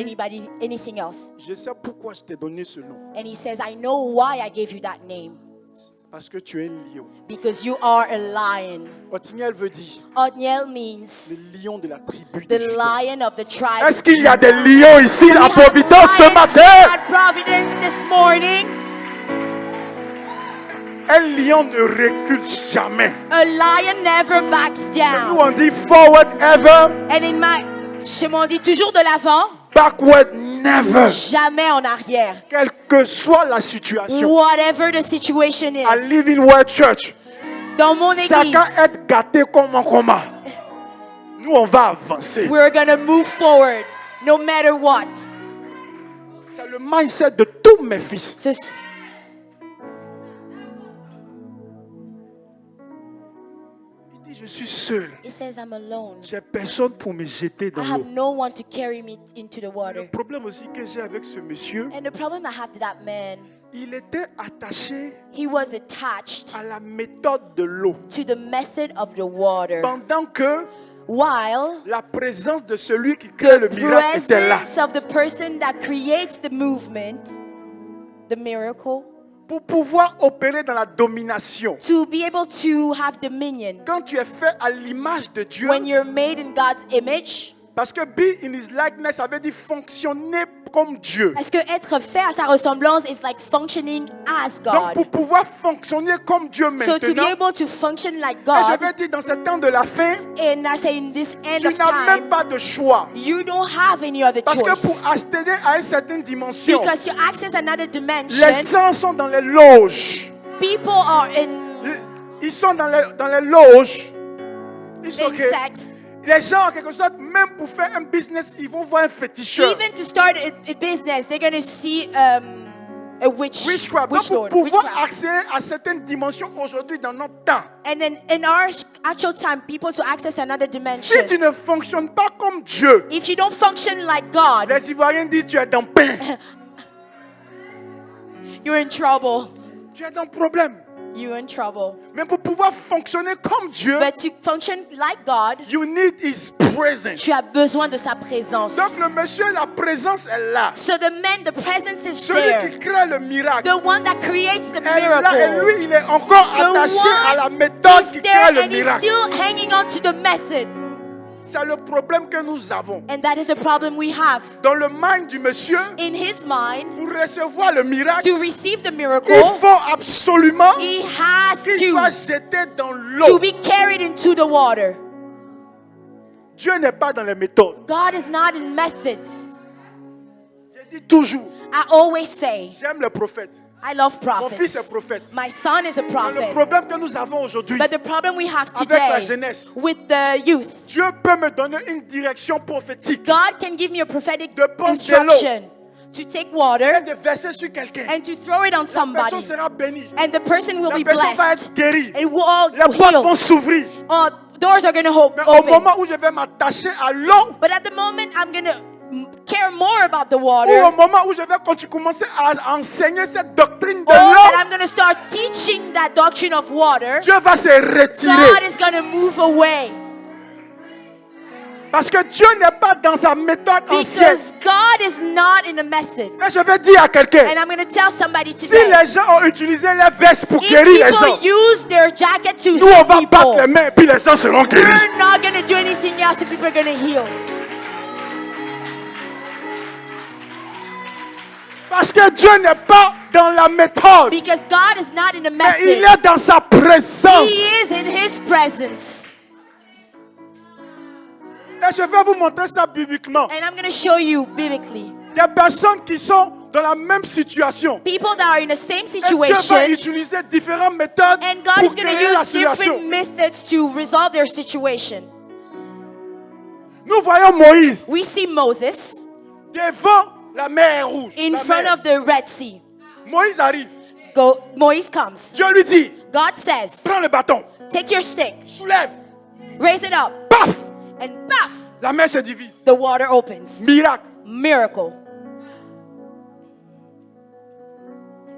anything else. Je sais pourquoi je t'ai donné ce nom. And he says, I know why I gave you that name. Parce que tu es un lion. Because you are a lion. Othniel veut dire Othniel means le lion de la tribu de the Juda. lion of the tribe. Est-ce qu'il y a des lions ici à We have Providence ce lions matin? at Providence this morning. Un lion ne recule jamais. A lion never backs Nous down. on dit forward ever, And chez moi on dit toujours de l'avant, backward never. jamais en arrière. Quelle que soit la situation. Whatever the situation À is. Living Word Church, Dans mon église, chacun est gâté comme un coma. Nous on va avancer. we're gonna move forward, no matter what. C'est le mindset de tous mes fils. So, Il dit je suis seul. he says, I'm alone. J'ai personne pour me jeter dans I have l'eau. no one to carry me into the Le water. problème aussi que j'ai avec ce monsieur, And the problem I have to that man, il était attaché he was attached à la méthode de l'eau. to the method of the water. Pendant que While la présence de celui qui crée le the miracle était là. presence of the person that creates the movement, the miracle, Pour pouvoir opérer dans la domination. to be able to have dominion. Quand tu es fait à l'image de Dieu, When you're made in God's image, parce que be in his likeness, ça veut dire fonctionner comme Dieu. parce que être fait à sa ressemblance is like functioning as Donc God. pour pouvoir fonctionner comme Dieu So to be maintenant, able to function like et je God, vais dire dans ce temps de la fin, and I say in this end tu of n'as même time, pas de choix. you don't have any other Parce que choice. pour accéder à une certaine dimension, Because to access another dimension, les saints sont dans les loges. people are in Ils sont dans les loges. Ils sont sects. Les gens, en quelque sorte, même pour faire un business, ils vont voir un féticheur. Even to start a business, they're going to see a Witchcraft. Donc, witch pour lord, pouvoir witchcraft. accéder à certaines dimensions aujourd'hui dans notre temps, And then in our actual time, people to access another dimension. si tu ne fonctionnes pas comme Dieu, If you don't function like God, les Ivoiriens disent tu es dans pain, you're in trouble. tu es dans problème. You're in trouble. Mais pour pouvoir fonctionner comme Dieu, But to function like God, you need His presence. tu as besoin de sa présence. Donc le monsieur, la présence est là. So the man, the presence is Celui there. qui crée le miracle The one that creates the est là et miracle. lui, il est encore The attaché à la one méthode is qui there crée le and he's miracle. still hanging on to the method. C'est le problème que nous avons. And that is the problem we have. Dans le mind du monsieur, In his mind, pour recevoir le miracle, to receive the miracle, il faut absolument he has qu'il soit to jeté dans l'eau. be carried into the water. Dieu n'est pas dans les méthodes. God is not in methods. Je dis toujours, I always say, j'aime les prophètes. I love Mon fils est prophets. prophète. My son is a Mais le prophet. problème que nous avons aujourd'hui, But the problem we have avec la today jeunesse, with the youth, Dieu peut me donner une direction prophétique God can give me a prophetic de prendre de l'eau instruction to take et water de verser sur quelqu'un. and to throw it on La somebody. personne sera bénie. And the person will La be personne va blessed. être guérie. It will all Les portes vont heal. s'ouvrir. Doors are going to Mais au open. moment où je vais m'attacher à l'eau, But at the moment, I'm going to care more about the ou au water. moment où je vais commencer à enseigner cette doctrine de Or that l'eau, I'm going to start teaching that doctrine of water. Dieu va se God retirer. is going to move away. Parce que Dieu n'est pas dans sa méthode ancienne. Because God is not in a method. Et je vais dire à quelqu'un, And I'm going to tell somebody si today. les gens ont utilisé les vestes pour If guérir les gens, people use their jacket to nous on heal va battre les people, mains et puis les gens seront guéris. we're not going to do anything else and people are going to heal. Parce que Dieu n'est pas dans la méthode, Because God is not in a mais il method. est dans sa présence. He is in His presence. Et je vais vous montrer ça bibliquement. And I'm going to show you biblically. Des personnes qui sont dans la même situation. People that are in the same Et Dieu va situation, utiliser différentes méthodes and God pour is going to guérir la use situation. different methods to resolve their situation. Nous voyons Moïse We see Moses devant la mer rouge. in la front mer. of the Red Sea. Moïse arrive. Moise comes. Dieu lui dit, God says, prends le bâton, take your stick, soulève, raise it up, paf, and paf, la mer se divise. the water opens. Miracle. Miracle.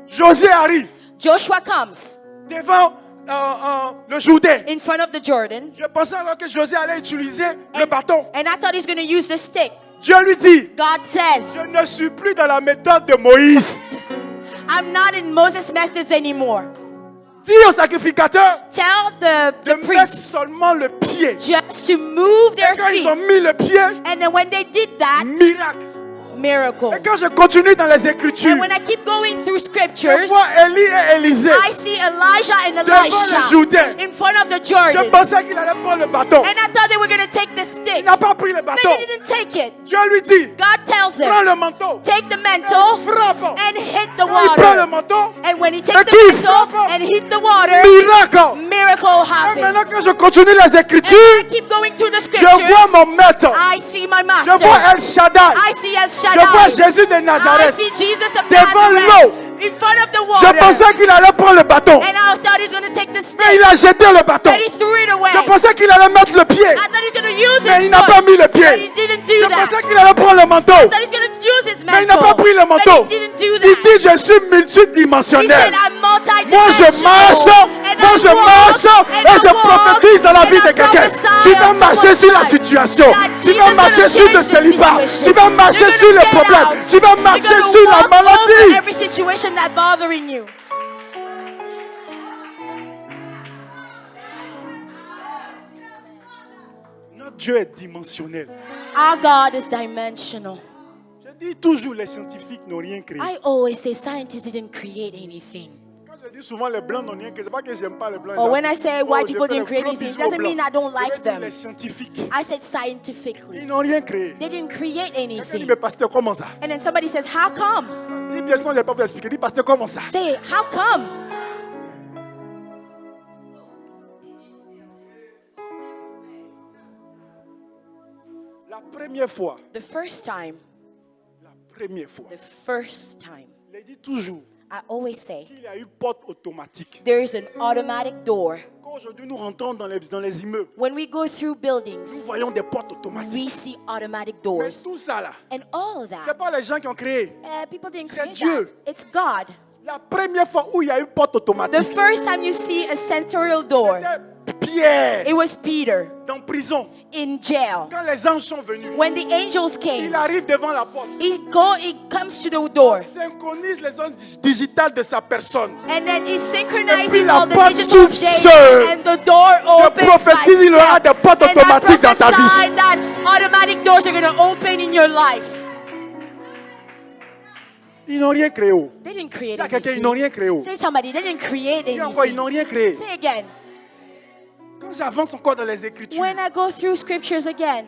Josué arrive Joshua comes devant le Jourdain. in front of the Jordan, Je pensais alors que Josué allait utiliser le bâton. and I thought he's going to use the stick. Dieu lui dit, God says, je ne suis plus dans la méthode de Moïse. I'm not in Moses' methods anymore. Dis au sacrificateur Tell de the mettre priests seulement le pied. just to move their Quand ils feet. ont mis le pied, And then when they did that, miracle. miracle. Et quand je continue dans les Écritures, And when I keep going through je scriptures, vois Élie et Élisée I see Elijah and devant le Elisha Jourdain. in front of the Je Jordan. pensais qu'il allait prendre le bâton. And I thought they were going to take the Il stick. n'a pas pris le But bâton. they didn't take it. Dieu lui dit, God tells prends them, le manteau. take the Et mantle frappe. and hit the Quand il prend le water. manteau, And when he Et takes qu'il the mantle frappe. and hit the water, miracle. miracle Et maintenant que happens. je continue les And Écritures, I keep going through the je vois scriptures. mon maître. I see my Je vois master. El Shaddai. I see El Je vois Shaddai. Jésus de I Nazareth. see Jesus of Devant Nazareth l'eau. in front of the Je water. pensais qu'il allait prendre le bâton. And I thought he's going to take the Mais stick. il a jeté le bâton. And he threw it away. Je pensais qu'il allait mettre le pied. I thought he's going to use Mais his il n'a pas foot. mis le But he pied. didn't Je do pensais that. qu'il allait prendre le manteau. I thought he's going to use his Mais il mantle. n'a pas pris le manteau. But he didn't do Il that. dit, je suis He multidimensionnel. said, I'm multi-dimensional. Moi je marche, And moi I je walk, marche and et I je walk, prophétise dans la and vie I de quelqu'un. prophesy Tu on vas marcher someone's sur la life. situation. That Tu vas Jesus marcher gonna sur le change the célibat. situation. Tu vas marcher You're sur gonna le get problème. out. Tu vas You're marcher gonna sur la walk over maladie. every situation that's bothering you. Notre Dieu est dimensionnel. Our God is dimensional. Je dis toujours, les scientifiques n'ont rien créé. I always say scientists didn't create anything. Quand je dis souvent les blancs n'ont rien créé, c'est pas que j'aime pas les blancs. Or when I say white je people fais didn't le create gros anything, it bisou aux doesn't mean blancs. I don't Je like veux dire them. les scientifiques, I said scientifically. ils n'ont rien créé. They didn't create Quelqu'un dit, anything. mais pasteur, comment ça? And then somebody says, how come? Dis bien, sinon je n'ai pas pu expliquer. Dis, pasteur, comment ça? Say, how come? La première fois, The first time, il dit toujours I always say, qu'il y a eu porte automatique. there is an automatic door. Quand aujourd'hui nous rentrons dans les immeubles, When we go through nous buildings, voyons des portes we automatiques. see automatic Mais doors. tout ça là, And all of ce n'est that, pas les gens qui ont créé. people didn't C'est create Dieu. that. It's God. La première fois où il y a eu porte The automatique, first time you see a central door, c'était Pierre it was Peter dans prison. in jail. Quand les anges sont venus, When the angels il came, arrive devant la porte. he comes to the door. Il synchronise les ondes digitales de sa personne. And then he Et puis synchronizes la all the porte digital s'ouvre seule. data and the door opens prophétise, il y aura des portes and I automatiques dans ta prophesy vie. that automatic doors are going to open in your life. Ils n'ont rien créé. They didn't create Il y a quelqu'un, ils n'ont anything. rien créé. Say somebody, they didn't create Dis encore, ils anything. n'ont rien créé. Say again. Quand j'avance encore dans les Écritures, When I go through scriptures again,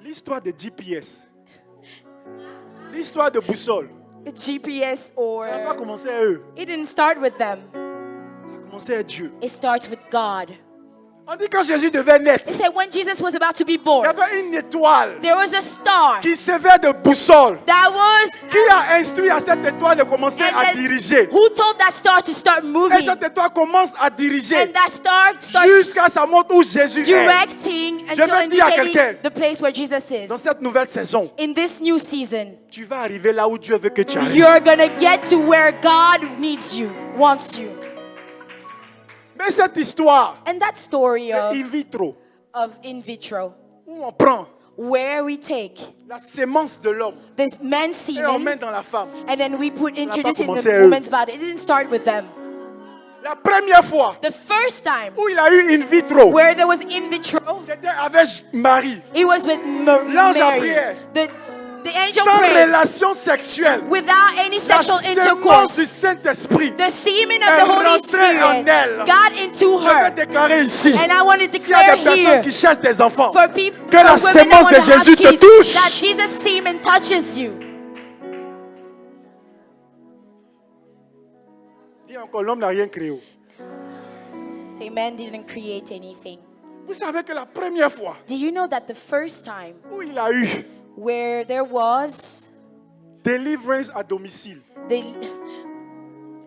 l'histoire de GPS, l'histoire de boussole, GPS or... Ça n'a pas commencé à eux. It didn't start with them. Ça a commencé à Dieu. It starts with God. On dit quand Jésus devait naître, It said when Jesus was about to be il y born, avait une étoile there was a star qui servait de boussole. that was... Qui a instruit à cette étoile de commencer And à then diriger? who told that star to start Et moving? cette étoile commence à diriger And that star starts jusqu'à sa montre où Jésus est. directing Je until veux dire à indicating quelqu'un, the place where Jesus dans is. cette nouvelle saison, In this new season, tu vas arriver là où Dieu veut que tu arrives. you're gonna get to where God needs you, wants you. Mais cette histoire And that story in vitro, of in vitro, où on prend where we take la sémence de l'homme this man's et on met semen dans la femme. and then we introduce it in commencé à the eux. woman's body. It didn't start with them. La première fois The first time où il a eu in vitro, where there was in vitro, c'était avec Marie, it was with L'ange a Mary. prié. The angel sans prayed relation sexuelle. without any La sexual sémence du intercourse. Saint-Esprit. The semen est of the Holy rentrée en Spirit elle. got into Je vais her. déclarer ici, And I want to s'il y a declare des personnes here qui cherchent des enfants, for people, que la for women sémence that de want to have Jésus te kids, touche. that Jesus' semen touches you. Dis encore, l'homme n'a rien créé. Say, man didn't create anything. Vous savez que la première fois Do you know that the first time où il a eu where there was délivrance à domicile, the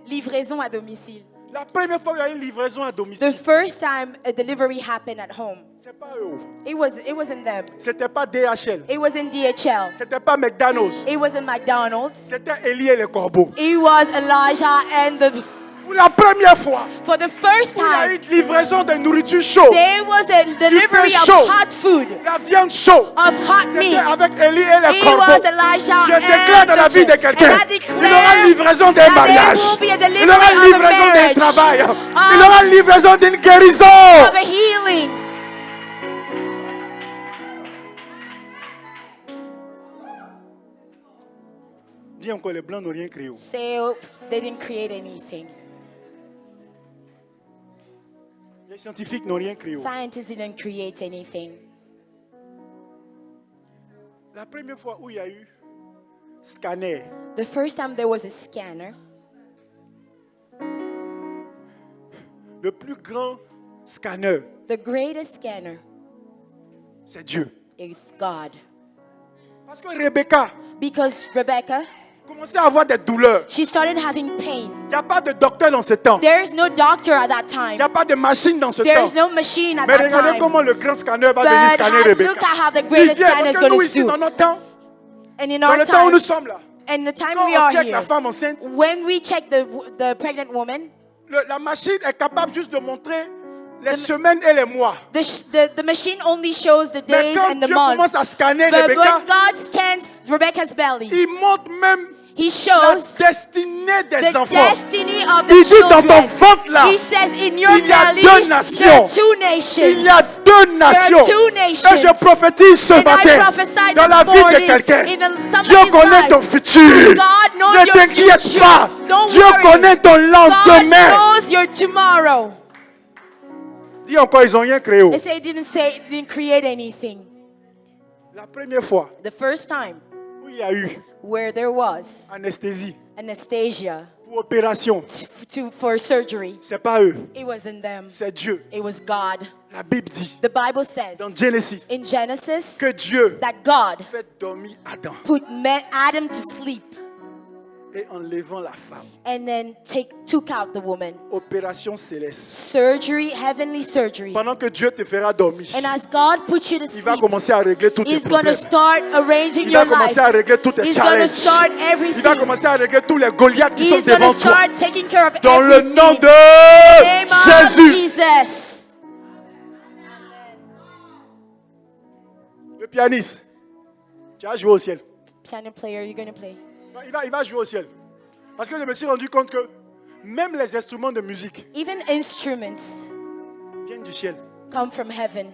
livraison à domicile, la première fois où il y a eu une livraison à the domicile, first time a delivery happened at home, c'est pas eux. it wasn't them. C'était pas DHL. It wasn't DHL. C'était pas McDonald's. It wasn't McDonald's. C'était Élie et les corbeaux. It was Elijah and the... Pour la première fois For the first où il y a eu time, une livraison de nourriture chaude, there was a delivery of chaud. hot food, la viande chaude, of hot c'était meat. avec Élie et les It corbeaux. was Elijah Je déclare and dans la the vie de church. quelqu'un, And I il declare aura une livraison d'un that mariage, there will be a delivery il aura une of a livraison d'un marriage, travail, of il aura une livraison d'une guérison. of a healing. Dis encore, les blancs n'ont rien créé. Say they didn't create anything. Les scientifiques n'ont rien créé. Scientists didn't create anything. La première fois où il y a eu scanner, The first time there was a scanner, le plus grand scanner, the greatest scanner c'est Dieu. is God. Parce que Rebecca Because Rebecca, commençait à avoir des douleurs. she started having pain. Il n'y a pas de docteur dans ce temps. There's no doctor at that Il time. n'y a pas de machine dans ce temps. There's no machine at Mais that regardez time. comment le grand scanner va venir But scanner look Rebecca. at how the Il greatest vient, scanner parce is que going nous to ici, do. dans notre temps, And in dans our le temps où nous time, sommes là, and the time quand we on are check la here, femme enceinte, when we check the pregnant woman, la machine est capable juste de montrer les semaines et les mois. the machine only shows the Mais days quand and the Dieu months. commence à scanner But Rebecca, when God scans Rebecca's belly, il montre même He la shows destinée des the enfants. destiny of the Il dit dans ton children. ventre là, He says in your il y a belly, deux there nations. are two nations. Il y a deux nations. two nations. Et je prophétise ce And I matin prophesy dans this la vie de morning quelqu'un. in somebody's Dieu connaît life. ton futur. God knows Ne your t'inquiète future. pas. Don't Dieu worry. connaît ton God lendemain. knows your tomorrow. Dis encore, ils n'ont rien créé. They say didn't create anything. La première fois The first time où il y a eu where there was anesthésie anesthesia pour opération, for surgery, c'est pas eux, it wasn't them. c'est Dieu. It was God. La Bible dit The Bible says dans Genesis in Genesis que Dieu that God fait dormir Adam put Adam to sleep et en levant la femme. and then took out the woman. Opération céleste. Surgery, heavenly surgery. Pendant que Dieu te fera dormir, And as God puts you to il va sleep, commencer à régler tous tes He's going to problèmes. start arranging Il your va commencer à life. régler tous tes He's going to challenges. start Il va everything. commencer à régler tous les Goliaths qui sont He's going devant to toi. start taking care of Dans le everything. nom In the name de of Jésus. Jesus. Le pianiste, tu vas jouer au ciel. Piano player, you're going to play. Il va jouer au ciel. Parce que je me suis rendu compte que même les instruments de musique Even instruments viennent du ciel. come from heaven.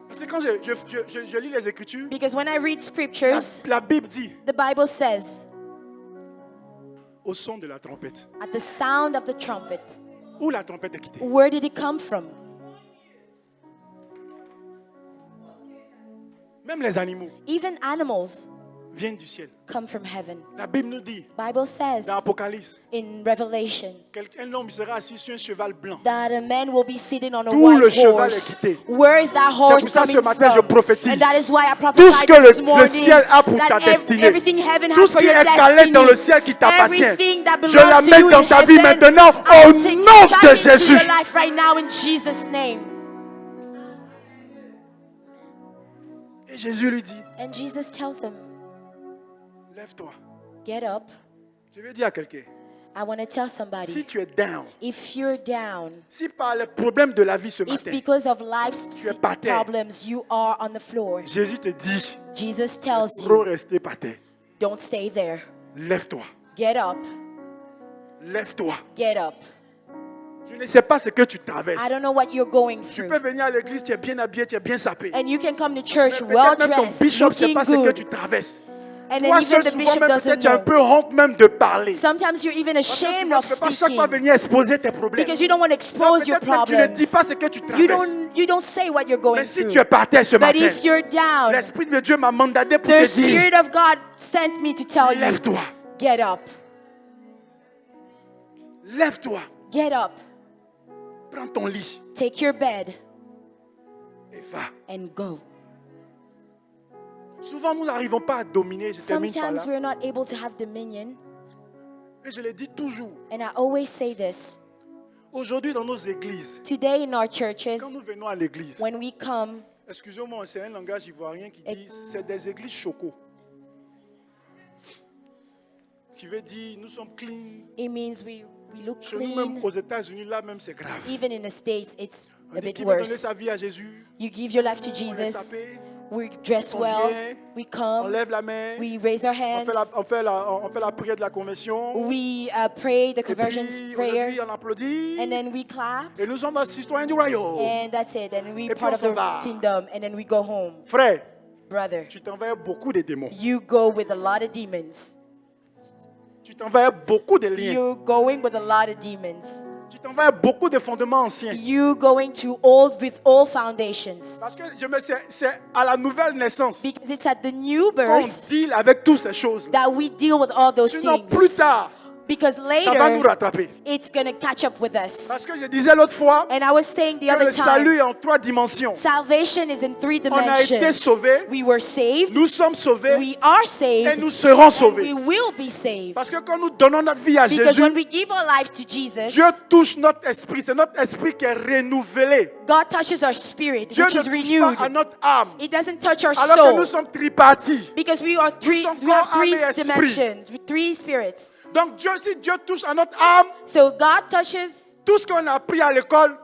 Parce que quand je lis les Écritures, Because when I read scriptures, la Bible dit the Bible says, au son de la trompette. at the sound of the trumpet, Où la trompette est quittée? where did it come from? Même les animaux. Even animals, viennent du ciel. come from heaven. La Bible nous dit, Bible says dans Apocalypse, in Revelation un homme sera assis sur un cheval blanc. that a man will be sitting on a D'où le white cheval est horse. quitté. Where is that C'est horse pour ça coming ce matin je from? prophétise. And that is why I Tout ce prophesied que this le morning ciel a pour ta that destinée, everything heaven tout has ce for qui your est calé destiny, dans le ciel qui t'appartient, everything that je la belongs to mets you dans in ta vie heaven, maintenant I au will take nom charge de into Jésus. your life right now in Jesus' name. Et Jésus lui dit, And Jesus tells him, lève-toi. get up. Je veux dire à quelqu'un, I want to tell si somebody, tu es down, if you're down, si par les problèmes de la vie ce if matin, because of life's tu es par terre, problems you are on the floor, Jésus te dit, Jesus tells trop you, rester par terre. don't stay there. Lève-toi, Get up. lève-toi. Get up. Je ne sais pas ce que tu traverses. I don't know what you're going Tu through. peux venir à l'église, tu es bien habillé, tu es bien sapé. And you can come to church Mais well peut-être même ton dressed, bishop ne sait looking pas ce que good. tu traverses. And then Toi even seul, the souvent bishop même, doesn't peut-être tu as un know. peu honte même de parler. Sometimes you're even Parce que ashamed souvent, of tu ne peux pas chaque fois speaking venir exposer tes problèmes. because you don't want to expose your Peut-être même tu ne dis problems. pas ce que tu traverses. You don't say what you're going Mais si through. tu es par terre ce But matin, if you're down, l'Esprit de Dieu m'a mandaté pour the te dire, Spirit of God sent me to tell you, lève-toi, get up. lève-toi, Get up. prends ton lit Take your bed et va. and go. Souvent, nous n'arrivons pas à dominer, je termine par là. Sometimes we're not able to have dominion. Et je le dis toujours, And I always say this. aujourd'hui dans nos églises, Today in our churches, quand nous venons à l'église, when we come, excusez-moi, c'est un langage ivoirien qui dit, c'est des églises choco. Qui veut dire, nous sommes clean. it means we look Chez nous, même clean. aux États-Unis, là même c'est grave. Even in the States, it's On a dit bit qui veut donner worse. sa vie à Jésus, You give your life to on est Jesus. sapé, We dress on well. vient, We on come. lève la main, We raise our on hands. fait la prière de la conversion, We pray the et conversion puis prayer. on applaudit, And then we clap. et nous sommes des citoyens du royaume. And that's it. And we puis part on of s'en the va. kingdom. And then we go home. Frère, Brother, tu t'envahis beaucoup de démons. you go with a lot of demons. Tu t'envahis beaucoup de liens. You're going with a lot of demons. Tu t'envahis beaucoup de fondements anciens. You going to with old foundations. Parce que c'est à la nouvelle naissance Because it's at the new qu'on birth deal avec toutes ces choses. that we deal with all those Sinon, things. plus tard, Because ça va nous later, rattraper. it's going to catch up with us. Parce que je disais l'autre fois And I was saying the que other le salut time, est en 3 dimensions. salvation is in 3 On a été dimensions. sauvés, We were saved, nous sommes sauvés we are et saved, nous serons and sauvés. we will be saved. Parce que quand nous donnons notre vie à Because Jésus, when we give our lives to Jesus, Dieu touche notre esprit. C'est notre esprit qui est renouvelé. God touches our spirit, Dieu which ne is touche renewed. pas à notre âme. It doesn't touch our Alors que nous soul. sommes tripartis. Because we are sommes we have corps, âme 3 et esprit. dimensions, with 3 spirits. Donc si Dieu touche à notre âme, So God touches, tout ce qu'on a appris à l'école,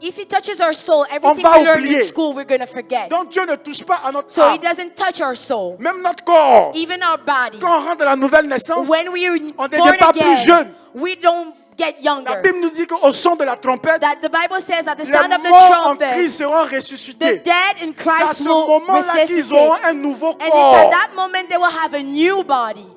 if He touches our soul, everything va we learned in oublier. school, we're going to forget. donc Dieu ne touche pas à notre So âme. He doesn't touch our soul, Même notre corps, even our body. quand on rentre dans la nouvelle naissance, When we are on ne born devient pas plus again, jeune. we don't get La younger. Bible nous dit qu'au son de la trompette, That the Bible says at the les sound of the morts en trumpet, Christ seront the ressuscités. dead in C'est à Christ ce will moment-là qu'ils resuscitate. auront un nouveau And it's at corps. that moment they will have a new body.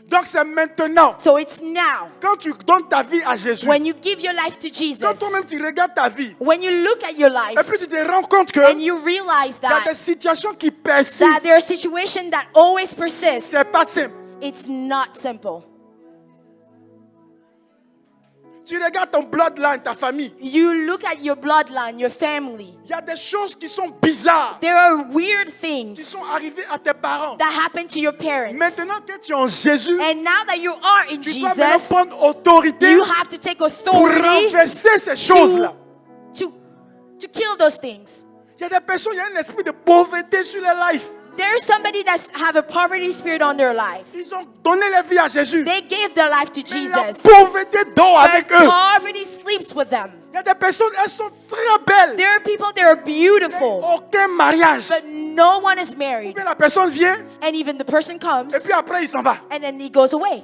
Donc c'est maintenant. So it's now. Quand tu donnes ta vie à Jésus, When you give your life to quand Jesus, toi-même tu regardes ta vie, when you look at your et life puis tu te rends compte que and you realize il y a des that situations qui there persistent. are situations that always persist, C'est pas simple. it's not simple. Tu regardes ton bloodline, ta famille. You look at your bloodline, your family. Il y a des choses qui sont bizarres, There are weird qui things sont arrivées à tes parents. that happen to your parents. Maintenant que tu es en Jésus, And now that you are in tu dois maintenant Jesus, prendre autorité you have to take pour authority renverser ces choses-là. to kill those things. Il y a des personnes, il y a un esprit de pauvreté sur leur life. There's somebody that have a poverty spirit on their life. Ils ont donné leur vie à Jésus. They gave their life to Mais la Jesus. pauvreté dort But avec eux. poverty sleeps with them. Il y a des personnes, elles sont très belles. There are people that are beautiful, Aucun mariage. but no one is Ou married. bien la personne vient And even the person comes, et puis après il s'en va. and then he goes away.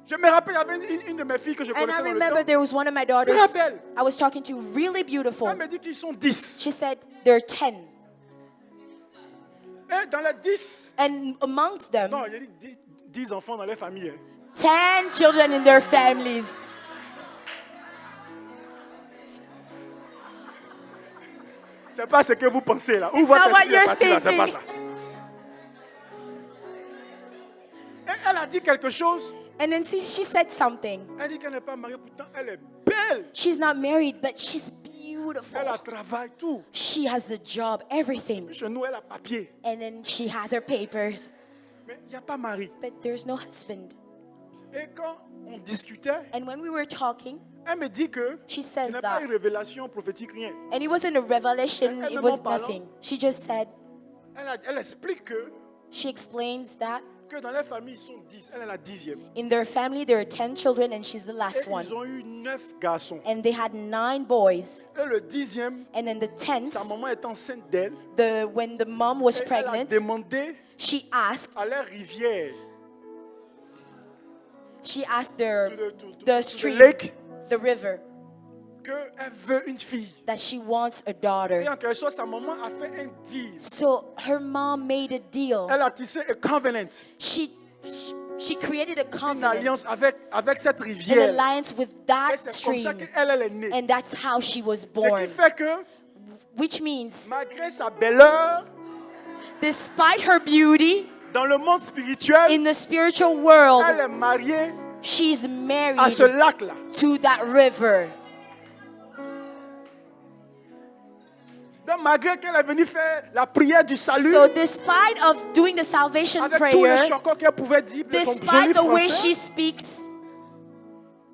Je me rappelle, il y avait une de mes filles que je And I connaissais dans le remember temps. there was one of my daughters Très belle. I was talking to, really beautiful. Elle me dit qu'ils sont 10. She said there are 10. Et dans les 10, And amongst them, non, il y a dit 10 enfants dans les familles. 10 children in their families. C'est pas ce que vous pensez là. Où votre not what esprit est you're parti là, c'est pas thinking. ça. elle a dit quelque chose. And then she said something. Elle dit qu'elle n'est pas mariée, pourtant elle est belle. She's not married, but she's beautiful. Elle a travail, tout. She has a job, everything. Chez nous, elle a papier. And then she has her papers, Mais il n'y a pas mari. but there's no husband. Et quand on discutait, And when we were talking, elle me dit que she je says n'ai pas that. une révélation prophétique, rien. And it wasn't a revelation, it was nothing. She just said, Elle explique she explains that que dans leur famille, ils sont 10. Elle est la 10e. in their family there are 10 children and she's the Et last one. ils ont eu 9 garçons. And they had 9 boys. Et le 10e, And then the 10th, sa maman est enceinte d'elle. when the mom was Et elle a pregnant, demandé she asked à leur rivière, the the stream, lake, the river, qu'elle veut une fille. that she wants a Et daughter. en quelque sorte, sa maman a fait un deal. So her mom made a deal. Elle a tissé un covenant, She created a une covenant, alliance avec cette an rivière. alliance with Et that c'est comme ça stream. qu'elle est née. And that's how she was Ce qui born. fait que, Which means, malgré sa belleur, despite her beauty, dans le monde spirituel, in the spiritual world, elle est mariée she's married à ce lac-là. to that river. Donc, malgré qu'elle est venue faire la prière du salut, So despite of doing the salvation avec tous les prayer, chocos qu'elle pouvait dire, de son joli despite the way français, she speaks,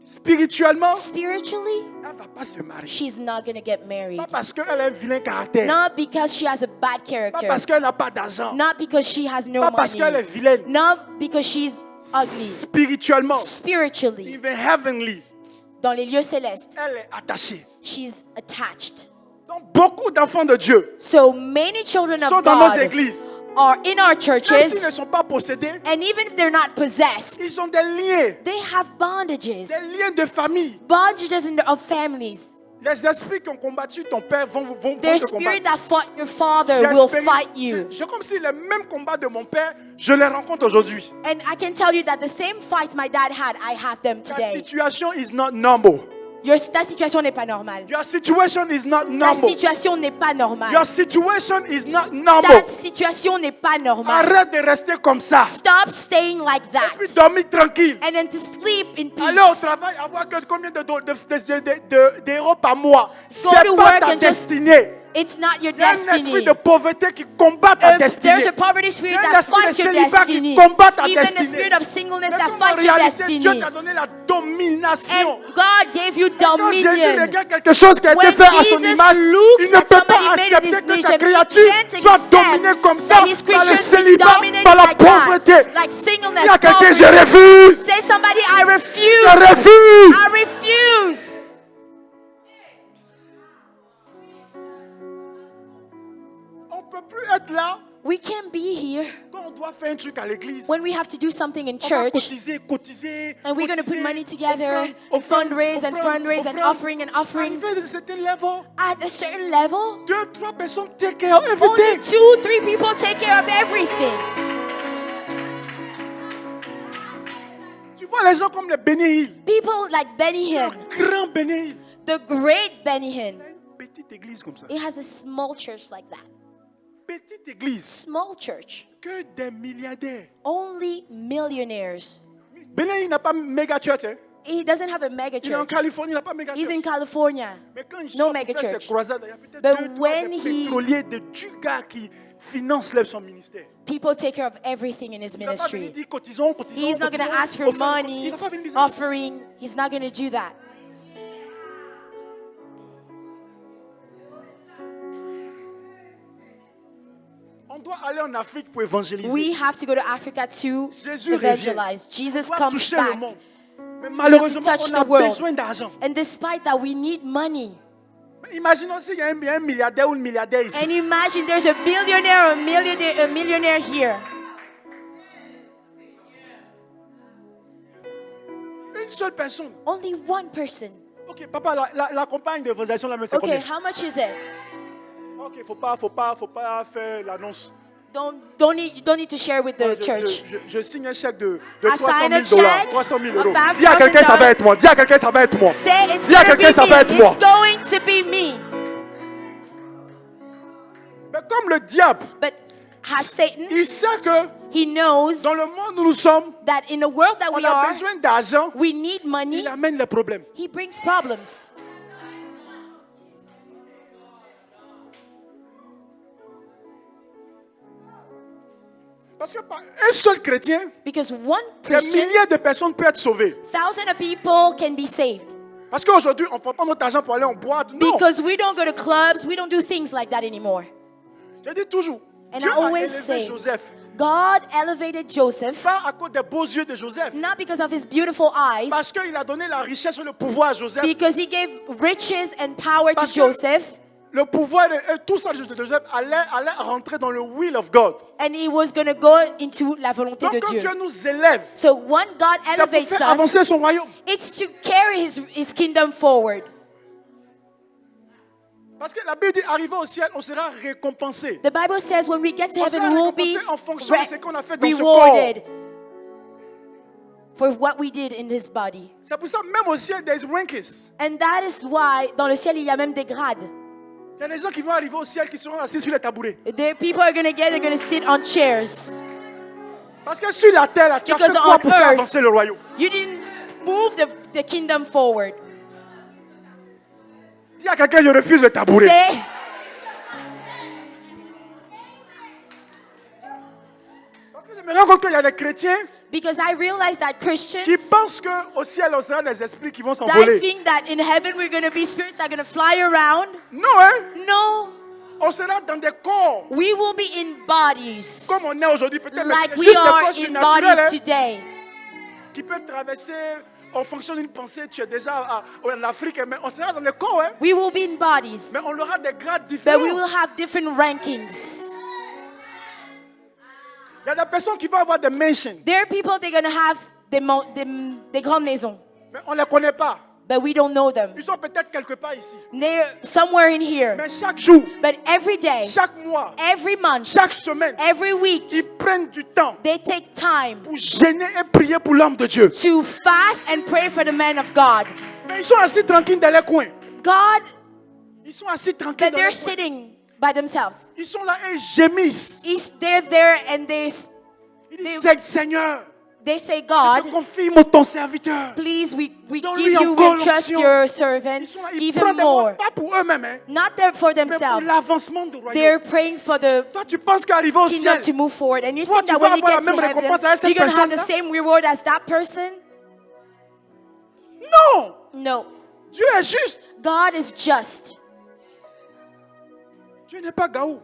spirituellement, spiritually, elle ne va pas se marier. she's not going to get married. Pas parce qu'elle a un vilain caractère. Not because she has a bad Pas character. parce qu'elle n'a pas d'argent. Not because she has no Pas parce qu'elle est money. vilaine. Not because she's ugly. Spirituellement, Spiritually, even heavenly, dans les lieux célestes, elle est attachée. she's attached. Donc, beaucoup d'enfants de Dieu So many children sont of dans nos God églises. are in our Même s'ils churches, ne sont pas possédés, and even if they're not possessed, ils ont des liens. they have bondages. Des liens de famille. Bondages of families. Les esprits qui ont combattu ton père vont Their te spirit combattre. that fought your father J'ai will expéri- fight you. C'est comme si les mêmes combats de mon père, je les rencontre aujourd'hui. And I can tell you that the same fights my dad had, I have them Ta today. situation is not normal. Ta situation n'est pas normale. Your situation is not Ta normal. situation n'est pas normale. Your situation is not normal. Ta situation n'est pas normale. Arrête de rester comme ça. Stop staying like Et that. puis dormir tranquille. And then to sleep in Aller au peace. travail, avoir que combien d'euros par mois. to C'est pas work ta and just- destinée. It's not your Il y a un esprit destiny. de pauvreté qui combat ta destinée. There's a poverty spirit Il y a un that esprit de fights your célibat destiny. qui combat ta Even the destinée. spirit of singleness Mais that comme en fights your réalité, destiny. Dieu t'a donné la domination. And God gave you Quand Jésus dominion. regarde quelque chose qui a été When fait à son Jesus image, looks il ne at peut somebody pas made in accepter his que image, sa he créature can't soit accept dominée comme ça that his par le creatures be célibat, dominated par la like that. pauvreté. Like singleness, Il y a quelqu'un, je poverty. refuse. Say somebody, I Je refuse. refuse. I refuse. On ne peut plus être là We can't be here quand on doit faire un truc à l'église. when we have to do something in On va church. cotiser. And we're going to put cotiser, money together, offrande, fundraise and fundraise and offering and offering. Arrivé à un certain level, At a certain level, 2-3 personnes take care of only everything. 2-3 people take care of everything. Tu vois les gens comme les Benny Hill, People like Benny Hinn, le grand Benny Hill. the great Benny Hinn. Il a une petite église comme ça. It has a small church like that. Petite église. Small church. Que des milliardaires. Only millionaires. Benny Hill n'a pas méga church. Hein? He doesn't have a mega Il est en church. Californie, il n'a pas méga He's church. in California. Mais quand il No sort mega pour faire church. ses croisades, il y a peut-être But 2-3 when des he- pétroliers, des gars qui financent son ministère. People take care of everything in his Il ne va pas venir ministry. dire cotisons. He's not going to ask for money, Il va pas venir dire ça. offering. He's not going to do that. On doit aller en Afrique pour évangéliser. We have to go to Africa to Jésus evangelize. revient. Jesus On doit comes toucher back. le monde. Mais malheureusement, touch on a the world. besoin d'argent. And despite that, we need money. Mais imaginons s'il y a un milliardaire ou une milliardaire ici. And imagine there's a billionaire or a millionaire here. Une seule personne. Only one person. Ok, papa, la campagne d'évangélisation, là, mais c'est Okay, combien? how much is it? Ok, faut pas faire l'annonce. You don't need to share with the church. Je signe un chèque de I 300 sign 000 a dollars, check 300 000 of euros. $5,000. Dis à quelqu'un, ça va être moi. Dis à quelqu'un, ça va être moi. Say it's Dis à going to quelqu'un, ça va be être me. moi. It's going to be me. Mais comme le diable, But has Satan, il sait que He knows Dans le monde où nous sommes, that in the world that on we a are, besoin d'argent. we need money. Il amène les problèmes. He brings problems. Parce que par un seul chrétien, Because one des Christian, milliers de personnes peuvent être sauvées. thousands of people can be saved. Parce qu'aujourd'hui, on ne prend pas notre argent pour aller en boîte. Non. Because we don't go to clubs, we don't do things like that anymore. Je dis toujours, And Dieu I a always élevé say, Joseph. God elevated Joseph Pas à cause des beaux yeux de Joseph. not because of his beautiful eyes, Parce qu'il a donné la richesse et le pouvoir à Joseph. because he gave riches and power to Parce que Joseph, le pouvoir et tout ça de Joseph allait rentrer dans le will of God. and he was going to go into la volonté Donc de quand Dieu. Dieu nous élève, So when God c'est pour elevates faire avancer us, son royaume. it's to carry his kingdom forward. Parce que la Bible dit, arrivé au ciel, on sera récompensé. The Bible says when we get to On sera heaven, we'll be récompensé en fonction de ce qu'on a fait dans ce rewarded for what we did in his body. C'est pour ça, même au ciel, there is rankings. And that is why, dans le ciel, il y a même des grades. Il y a des gens qui vont arriver au ciel qui seront assis sur les tabourets. There, people are going to sit on chairs. Parce que sur la terre, là, tu as fait Because quoi on pour faire earth- avancer le royaume? You didn't move the kingdom forward. Dis à quelqu'un, je refuse le tabouret. Say, Parce que je me rends compte qu'il y a des chrétiens because I realize that qui Christians pensent qu'au ciel, on sera des esprits qui vont that s'envoler. think that in heaven we're going to be spirits that are going to fly around. Non, hein? No, On sera dans des corps. we will be in bodies Comme on est aujourd'hui, peut-être, mais like c'est we juste des are corps in surnaturels bodies hein, today. qui peuvent traverser en fonction d'une pensée. Tu es déjà en Afrique, mais on sera dans des corps. Hein, We will be in bodies, mais on aura des grades but différents. we will have different rankings. Il y a des personnes qui vont avoir des mansions, There are people they're going to have des grandes maisons, mais on ne les connaît pas. but we don't know them. Ils sont peut-être quelque part ici. They're somewhere in here. Mais chaque jour, But every day, chaque mois, every month, chaque semaine, every week, ils prennent du temps they take time pour gêner et prier pour l'homme de Dieu. to fast and pray for the man of God. Mais ils sont assis tranquilles dans les coins. God, Ils sont assis tranquilles but dans they're les coins. sitting by themselves. Ils sont là et gémissent. They're there and Ils disent, Seigneur, they say, je te God, confie ton serviteur. please, we Donne-lui give you, encore we trust l'onction. your Ils servant, sont là, ils give prennent him des more. mots, pas pour eux-mêmes, hein, Not there for mais pour themselves. l'avancement du royaume. They're praying for the Toi, tu penses qu'arriver au kingdom ciel, to move forward. And you Toi, think tu that vas when you avoir la get to même heaven, récompense avec cette you're going to have the personne-là? same reward as that person? non, No. Dieu est juste. God is just. Dieu n'est pas gaou.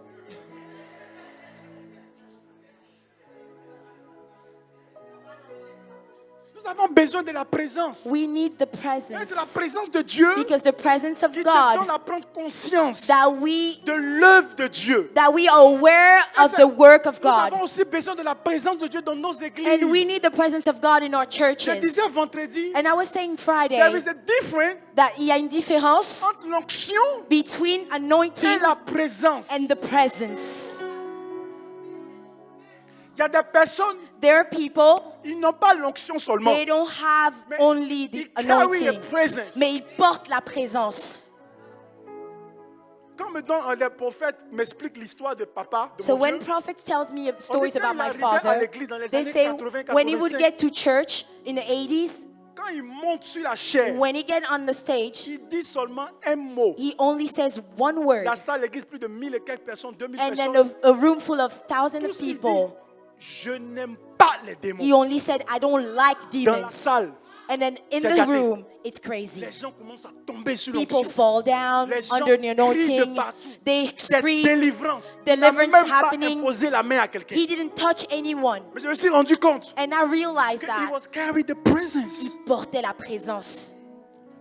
Nous avons besoin de la présence. We need the Et c'est la presence. présence de Dieu Because the presence of qui te donne God, à prendre conscience that we de l'œuvre de Dieu. are aware Et of c'est- the work of Nous avons God. aussi besoin de la présence de Dieu dans nos églises. And we need the presence of God in our Je churches. disais vendredi, And I was saying Friday there is a difference that il y a une différence entre l'onction between et anointing la présence. and the presence. Il y a des personnes, There are people, ils n'ont pas l'onction seulement. they don't have Mais only ils the carry a anointing, presence. mais ils portent la présence. Quand les prophètes m'expliquent l'histoire de papa, de So mon when Dieu, prophets tells me stories quand about il my arrivait à father, l'église dans les they années say 80, when he would 85, get to church in the 80s, quand il monte sur la chair, when he get on the stage, il dit seulement un mot. he only says one word. La salle, l'église, plus de 1000 et quelques personnes, 2000 And then personnes. a room full of thousands Tout of ce qu'il dit, people, je n'aime pas les démons. he only said, I don't like Dans la demons. salle, And then in c'est the gâté. room, it's crazy. les gens commencent à tomber sur People l'onction. fall down Les gens under the crient de anointing. partout. They C'est scream. délivrance. Il n'a Deliverance même pas happening. imposé la main à quelqu'un. He didn't touch anyone. Mais je me suis rendu compte And I realized qu'il that was carrying the presence. il portait la présence.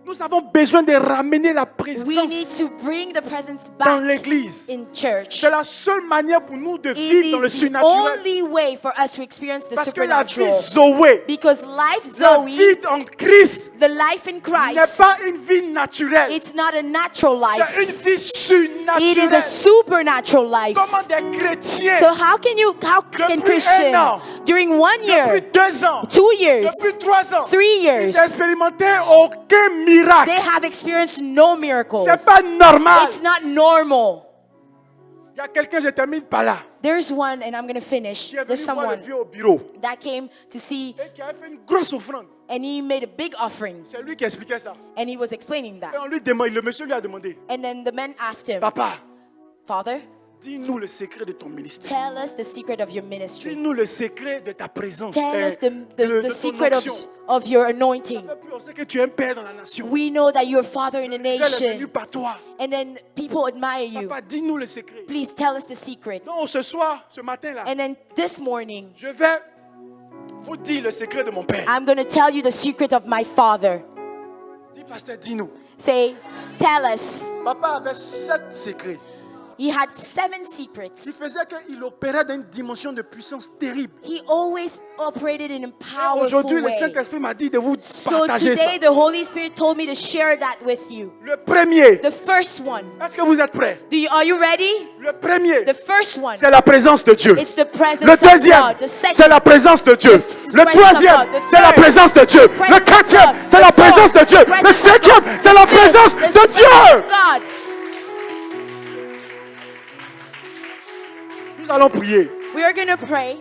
Nous avons besoin de ramener la We need présence to bring the presence dans back l'église. in church. C'est la seule manière pour nous de It vivre dans le is the surnaturel. only way for us to experience the Parce que la vie supernatural. Zoé, Because life la Zoe, vie en Christ, the life in n'est Christ, pas une vie naturelle. it's not a natural C'est une life. vie It is a surnaturelle. supernatural life. Comment des chrétiens, So how can Depuis Christian, un an, during 1 depuis year, 2 ans, 2 years, depuis 3 ans, 3 ils years, n'ont expérimenté aucun miracle. they have experienced no miracles? C'est pas normal. It's not normal. Il y a quelqu'un, je termine par là. There's one, and I'm going to finish. qui est There's venu voir le someone vieux au bureau that came to see, et qui a fait une grosse offrande. and he made a big offering, C'est lui qui expliquait ça. and he was explaining Et that. on lui demande, le monsieur lui a demandé, And then the man asked him, papa, Father, dis-nous le secret de ton ministère. tell us the secret of your ministry. Dis-nous le secret de ta présence. Tell us de the ton secret onction. of your anointing. On sait que tu es un père dans la nation. We know that you're a father in a Elle est venue nation, par toi. and then people admire you. Papa, dis-nous le secret. Please tell us the secret. Donc ce soir, ce matin-là, And then this morning, je vais vous dire le secret de mon père. I'm going to tell you the secret of my father. Dis, pasteur, dis-nous. Say, tell us. Papa avait 7 secrets. He had 7 Il secrets. faisait qu'il opérait dans une dimension de puissance terrible. He always operated in a Et powerful aujourd'hui, le way. Saint-Esprit m'a dit de vous So partager ça. today, the Holy Spirit told me to share that with you. Le premier, The first one. est-ce que vous êtes prêts? Are you ready? Le premier, The first one. c'est la présence de Dieu. It's the presence Le of deuxième, God. The second, c'est la présence de Dieu. Le presence of troisième, God. The c'est la third, présence de Dieu. Le presence of quatrième, God. c'est The la fourth, présence de Dieu. Le presence of cinquième, God. c'est la The présence fifth, de the Dieu. presence of God. Nous allons prier. We are going to pray.